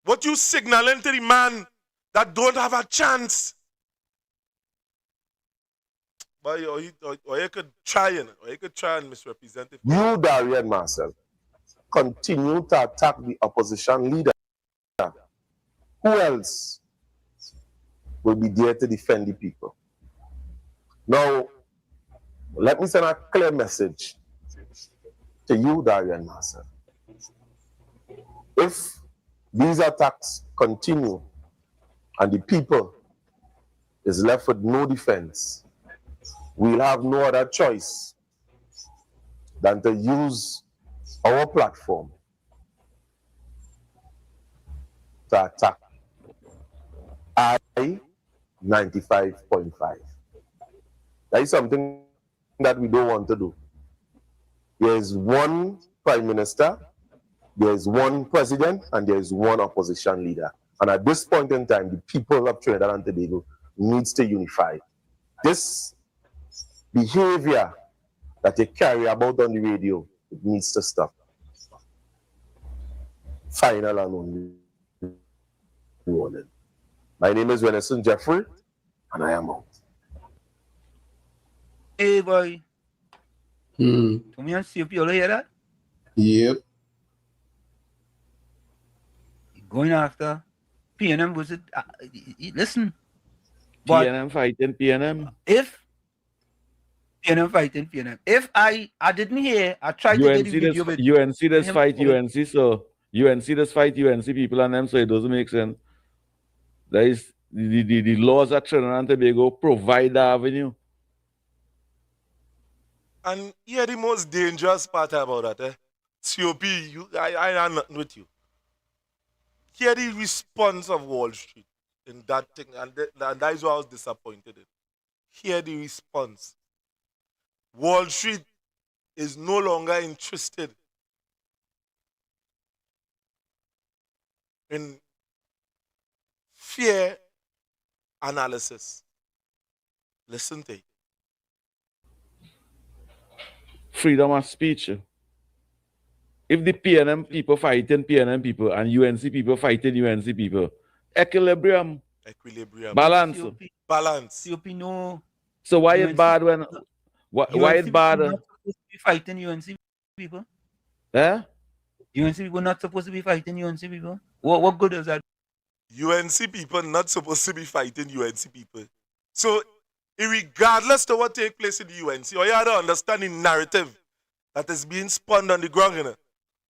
what you signaling to the man that don't have a chance. But you could try and misrepresent it. You, Darian Marcel, continue to attack the opposition leader. Who else will be there to defend the people? Now, let me send a clear message to you, Darian Marcel. If these attacks continue and the people is left with no defense, we'll have no other choice than to use our platform to attack I-95.5. That is something that we don't want to do. There is one prime minister, there is one president, and there is one opposition leader. And at this point in time, the people of Trinidad and Tobago needs to unify. This behavior that they carry about on the radio, it needs to stop. Final and only warning. My name is Renison Jeffrey, and I am out. Hey, boy. Come here and see if you hear that? Yep. Going after PNM was it? Listen, but PNM fighting PNM. if PNM fighting PNM, if I didn't hear, I tried to get the video with UNC this him fight calling. UNC, so UNC this fight UNC people and them, so it doesn't make sense. That is the laws at Trinidad and Tobago provide the avenue. And here the most dangerous part about that, COP, I am nothing with you. Hear the response of Wall Street in that thing, and that is why I was disappointed in. Hear the response. Wall Street is no longer interested in fear analysis. Listen to it. Freedom of speech. If the PNM people fighting PNM people and UNC people fighting UNC people, equilibrium. Balance. Balance. COP no. So why it bad when why it bad? Not supposed to be fighting UNC people. Eh? UNC people not supposed to be fighting UNC people. What good is that? UNC people not supposed to be fighting UNC people. So, regardless of what take place in the UNC, or you have to understand the narrative that is being spun on the ground, you know?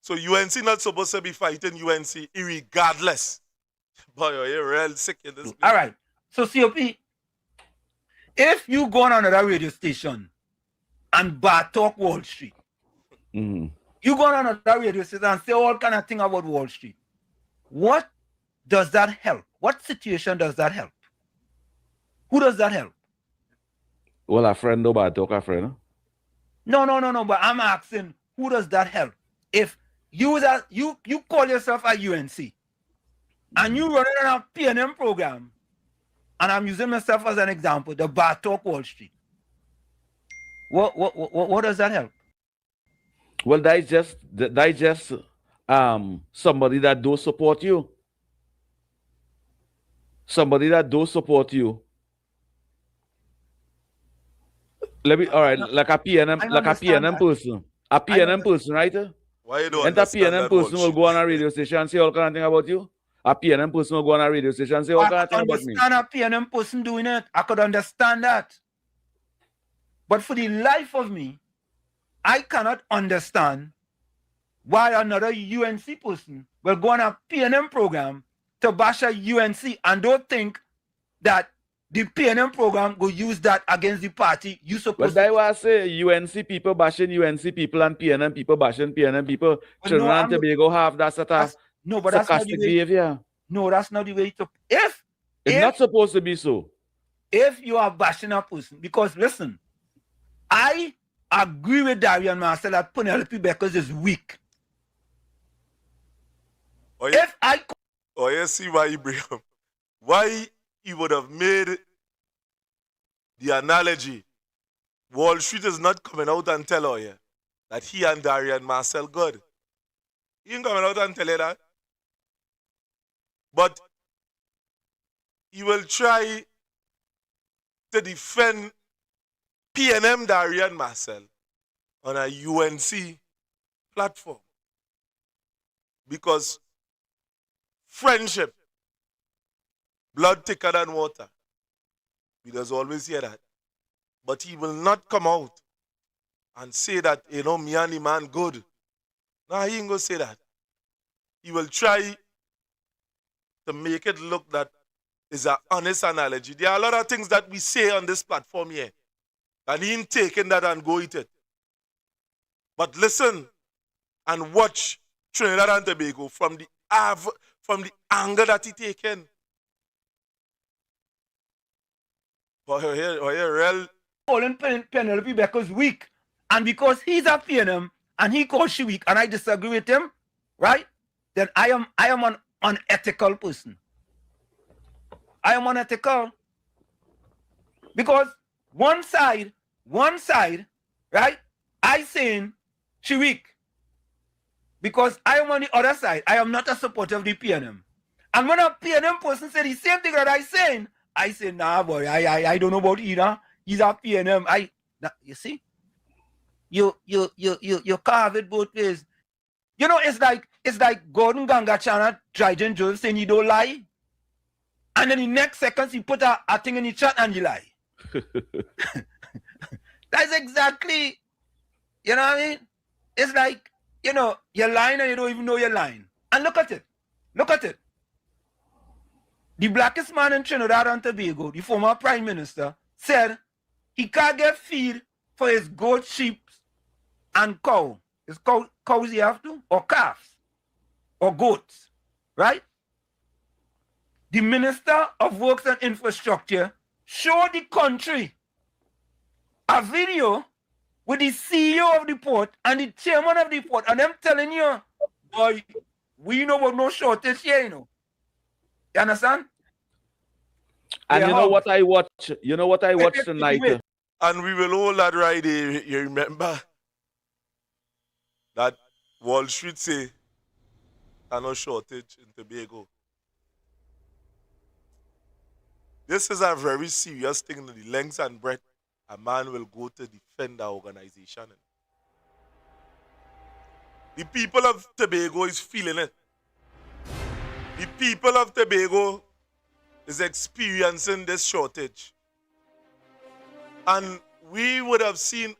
So UNC not supposed to be fighting UNC, regardless. Boy, you're real sick in this. All right. So COP, if you go on another radio station and talk Wall Street, you go on another radio station and say all kind of thing about Wall Street, what does that help? What situation does that help? Who does that help? Well, a friend no bad talk a friend. No. But I'm asking, who does that help? If you call yourself a UNC and you run on a PNM program, and I'm using myself as an example, the Bar Talk Wall Street. What does that help? Well, that is just somebody that don't support you. Somebody that don't support you. All right, like a PNM person. A PNM person, right? Why you don't and a understand PNM that person will bullshit? go on a radio station and say all kind of thing about you? A PNM person will go on a radio station and say all kind of thing about me? I could understand a PNM person doing it. I could understand that. But for the life of me, I cannot understand why another UNC person will go on a PNM program to bash a UNC and don't think that the PNM program will use that against the party you supposed to. But I was say UNC people bashing UNC people and PNM people bashing PNM people. Trinidad and Tobago have that sort of sarcastic behavior. No, that's not the way to. It's not supposed to be so. If you are bashing a person, because listen, I agree with Darian Marcel that Penelope Beckers is weak. You see why you bring up? Why he would have made the analogy, Wall Street is not coming out and tell you that he and Darian Marcel good. He ain't coming out and tell you that. But he will try to defend PNM Darian Marcel on a UNC platform. Because friendship, blood thicker than water. We does always hear that. But he will not come out and say that, me and the man good. No, he ain't going to say that. He will try to make it look that is an honest analogy. There are a lot of things that we say on this platform here. And he ain't taking that and go eat it. But listen and watch Trinidad and Tobago from the anger that he taken. But here real. Calling Penelope Beckers weak. And because he's a PNM and he calls she weak and I disagree with him, right? Then I am an unethical person. I am unethical. Because one side, right? I saying she weak. Because I am on the other side. I am not a supporter of the PNM. And when a PNM person said the same thing that I say, nah, boy, I don't know about either. He's a PNM. You see? You carve it both ways. You know, it's like Gordon Ganga Chana Dryden Joel saying you don't lie. And then the next seconds, you put a thing in the chat and you lie. That's exactly, you know what I mean? It's like, you know, you're lying and you don't even know you're lying. And look at it. Look at it. The blackest man in Trinidad and Tobago, the former prime minister, said he can't get feed for his goat, sheep, and cow. His cows he have to, or calves, or goats, right? The Minister of Works and Infrastructure showed the country a video with the CEO of the port and the chairman of the port, and them telling you, boy, we know about no shortage here, you know. You understand? And Yeah, you know what I watch? You know what I watched wait, tonight? wait. And we will hold that right there. You remember that Wall Street say there's no shortage in Tobago. This is a very serious thing in the length and breadth. A man will go to defend our organization. The people of Tobago is feeling it. The people of Tobago is experiencing this shortage. And we would have seen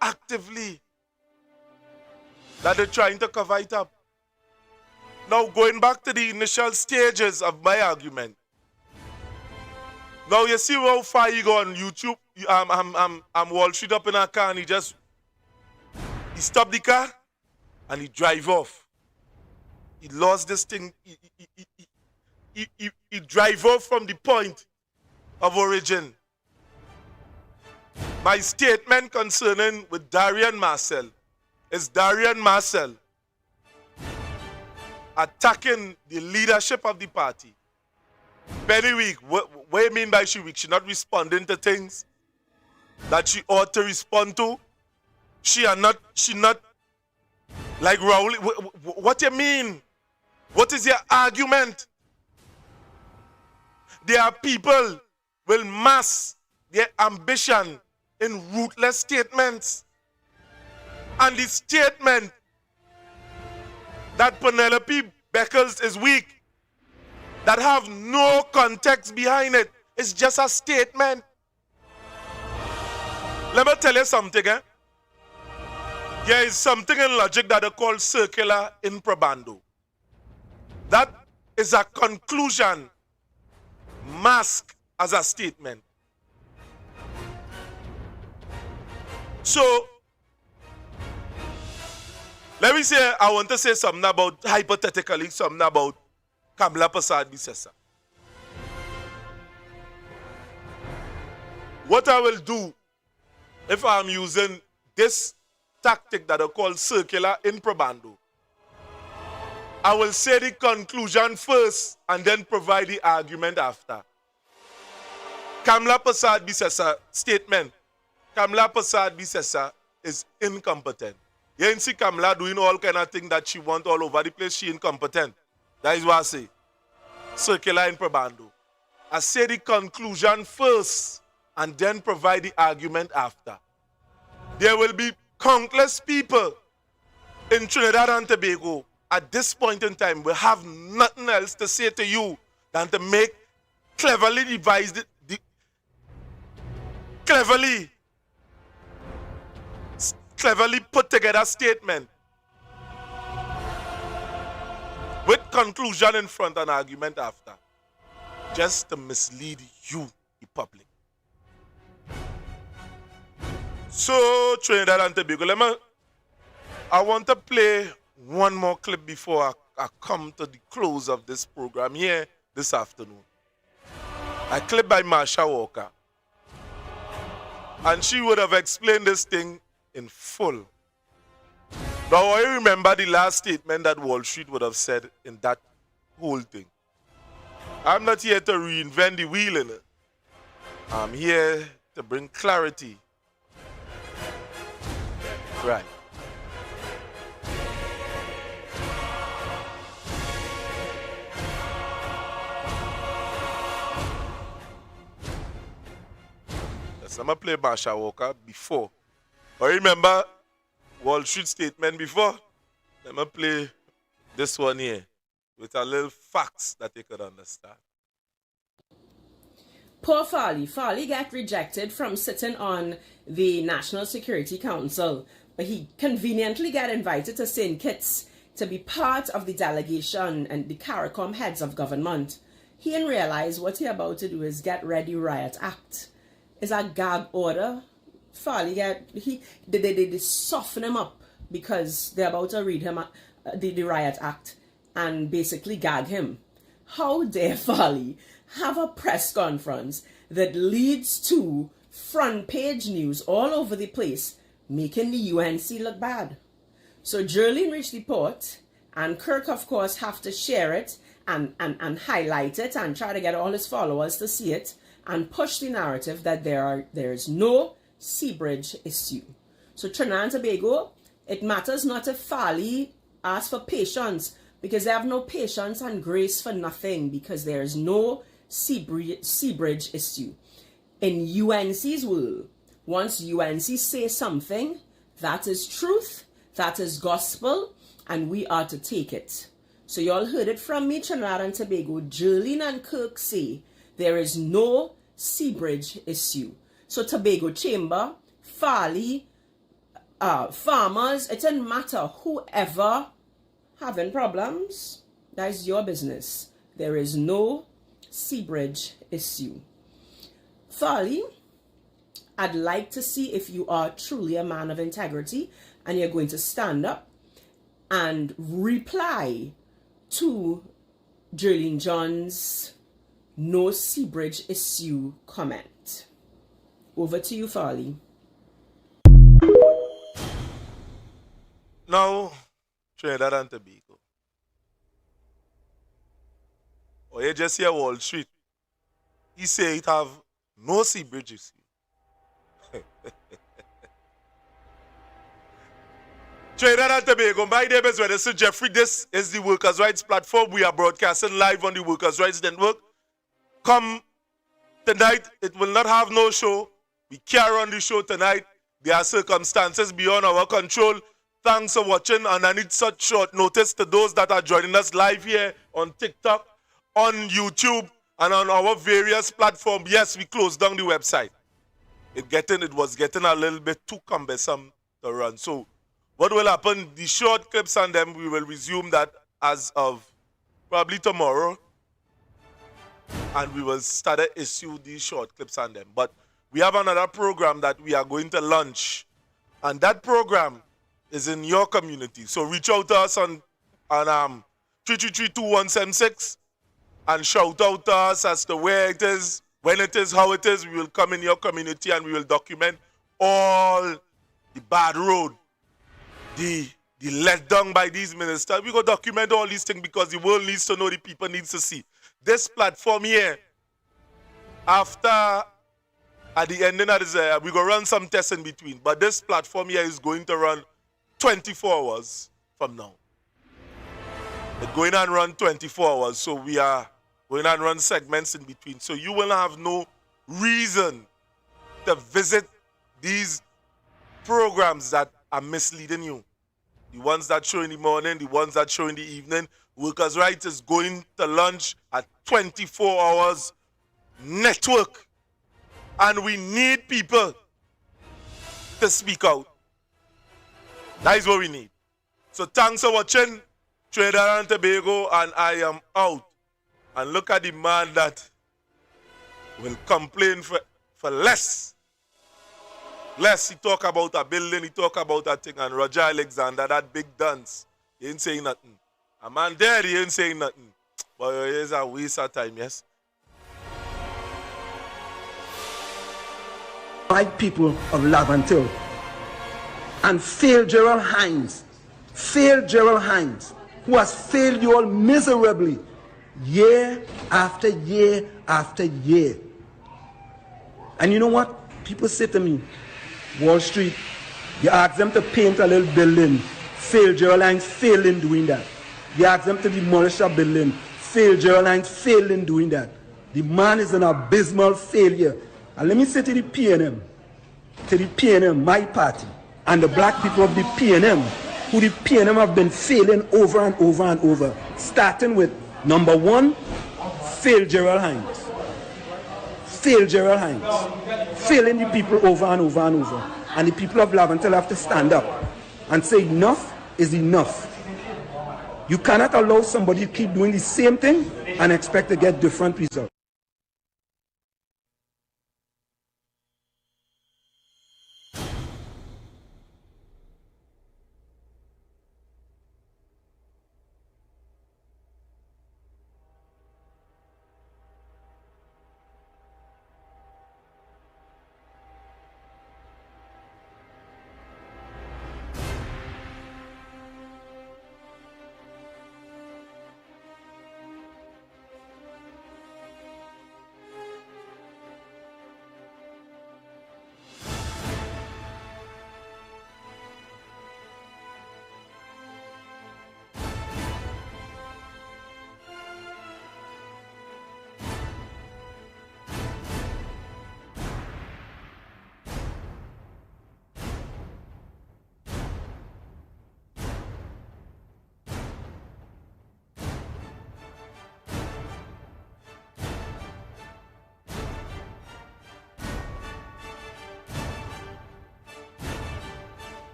actively that they're trying to cover it up. Now, going back to the initial stages of my argument. Now, you see how far you go on YouTube. I'm Wall Street up in a car and he stopped the car and he drive off. He lost this thing. He drive off from the point of origin. My statement concerning with Darian Marcel is Darian Marcel attacking the leadership of the party. Penny weak. What do you mean by she weak? She not responding to things that she ought to respond to. She not like Raul. What do you mean? What is your argument? There are people will mask their ambition in ruthless statements. And the statement that Penelope Beckles is weak, that have no context behind it, is just a statement. Let me tell you something, eh? There is something in logic that they call circular improbando. That is a conclusion masked as a statement. So, let me say, I want to say something about, hypothetically, something about Kamla Prasad Bisesa. What I will do if I'm using this tactic that I call circular improbando, I will say the conclusion first and then provide the argument after. Kamla Prasad Bisesa statement. Kamla Prasad Bisesa is incompetent. You ain't see Kamla doing all kind of things that she wants all over the place. She incompetent. That is what I say. Circular improbando. I say the conclusion first and then provide the argument after. There will be countless people in Trinidad and Tobago at this point in time will have nothing else to say to you than to make cleverly devised, cleverly put together statement with conclusion in front and argument after, just to mislead you, the public. So, Trinidad and Tobago, I want to play one more clip before I come to the close of this program here this afternoon. A clip by Marsha Walker. And she would have explained this thing in full. Now, I remember the last statement that Wall Street would have said in that whole thing. I'm not here to reinvent the wheel in it. I'm here to bring clarity. Right. Yes, I'm going to play Marsha Walker before. I remember Wall Street statement before. Let me play this one here with a little facts that you could understand. Poor Farley. Farley got rejected from sitting on the National Security Council, but he conveniently got invited to St. Kitts to be part of the delegation and the Caricom heads of government. He didn't realize what he about to do is get ready riot act. It's a gag order. Farley they soften him up because they're about to read him the riot act and basically gag him. How dare Farley have a press conference that leads to front page news all over the place, making the UNC look bad? So Jerlene reached the port, and Kirk, of course, have to share it and highlight it and try to get all his followers to see it and push the narrative that there's no Seabridge issue. So Trinidad and Tobago, it matters not if Farley asks for patience, because they have no patience and grace for nothing, because there is no Seabridge issue. In UNC's world, once UNC say something, that is truth, that is gospel, and we are to take it. So y'all heard it from me, Trinidad and Tobago. Jerlene and Kirk say there is no Seabridge issue. So Tobago Chamber, Farley, farmers, it doesn't matter, whoever having problems, that is your business. There is no Seabridge issue. Farley, I'd like to see if you are truly a man of integrity and you're going to stand up and reply to Jerlene John's no Seabridge issue comment. Over to you, Farley. Now, Trinidad and Tobago. Or you just hear Wall Street. He say it have no Seabridge issue. Trinidad and Tobago, my name is Renaissance Jeffrey. This is the Workers' Rights Platform. We are broadcasting live on the Workers' Rights Network. Come tonight, it will not have no show. We carry on the show tonight. There are circumstances beyond our control. Thanks for watching, and I need such short notice to those that are joining us live here on TikTok, on YouTube, and on our various platforms. Yes, we closed down the website. It was getting a little bit too cumbersome to run. So what will happen, the short clips and them, we will resume that as of probably tomorrow. And we will start to issue these short clips on them. But we have another program that we are going to launch. And that program is in your community. So reach out to us on 333-2176 and shout out to us as to where it is, when it is, how it is. We will come in your community and we will document all the bad road, the let down by these ministers. We go document all these things because the world needs to know, the people needs to see. This platform here, after, at the ending of this, we go run some tests in between, but this platform here is going to run 24 hours from now. It's going and run 24 hours, so we are going and run segments in between. So you will have no reason to visit these programs that are misleading you. The ones that show in the morning, the ones that show in the evening. Workers' Rights is going to launch a 24 hours network. And we need people to speak out. That is what we need. So thanks for watching. Trinidad and Tobago, and I am out. And look at the man that will complain for less. Less, he talk about a building, he talk about a thing, and Roger Alexander, that big dance, he ain't saying nothing. A man there, he ain't saying nothing. But it is a waste of time, yes? White people of Lavantil and failed Gerald Hines, who has failed you all miserably, year after year after year. And you know what? People say to me, Wall Street, you ask them to paint a little building, failed Gerald Hines, failed in doing that. You ask them to demolish a building, failed Gerald Hines, failed in doing that. The man is an abysmal failure. And let me say to the PNM, my party, and the black people of the PNM, who the PNM have been failing over and over and over, starting with number one, failed Gerald Hines. failed Gerald Hines, failing the people over and over and over. And the people of Laventille have to stand up and say enough is enough. You cannot allow somebody to keep doing the same thing and expect to get different results.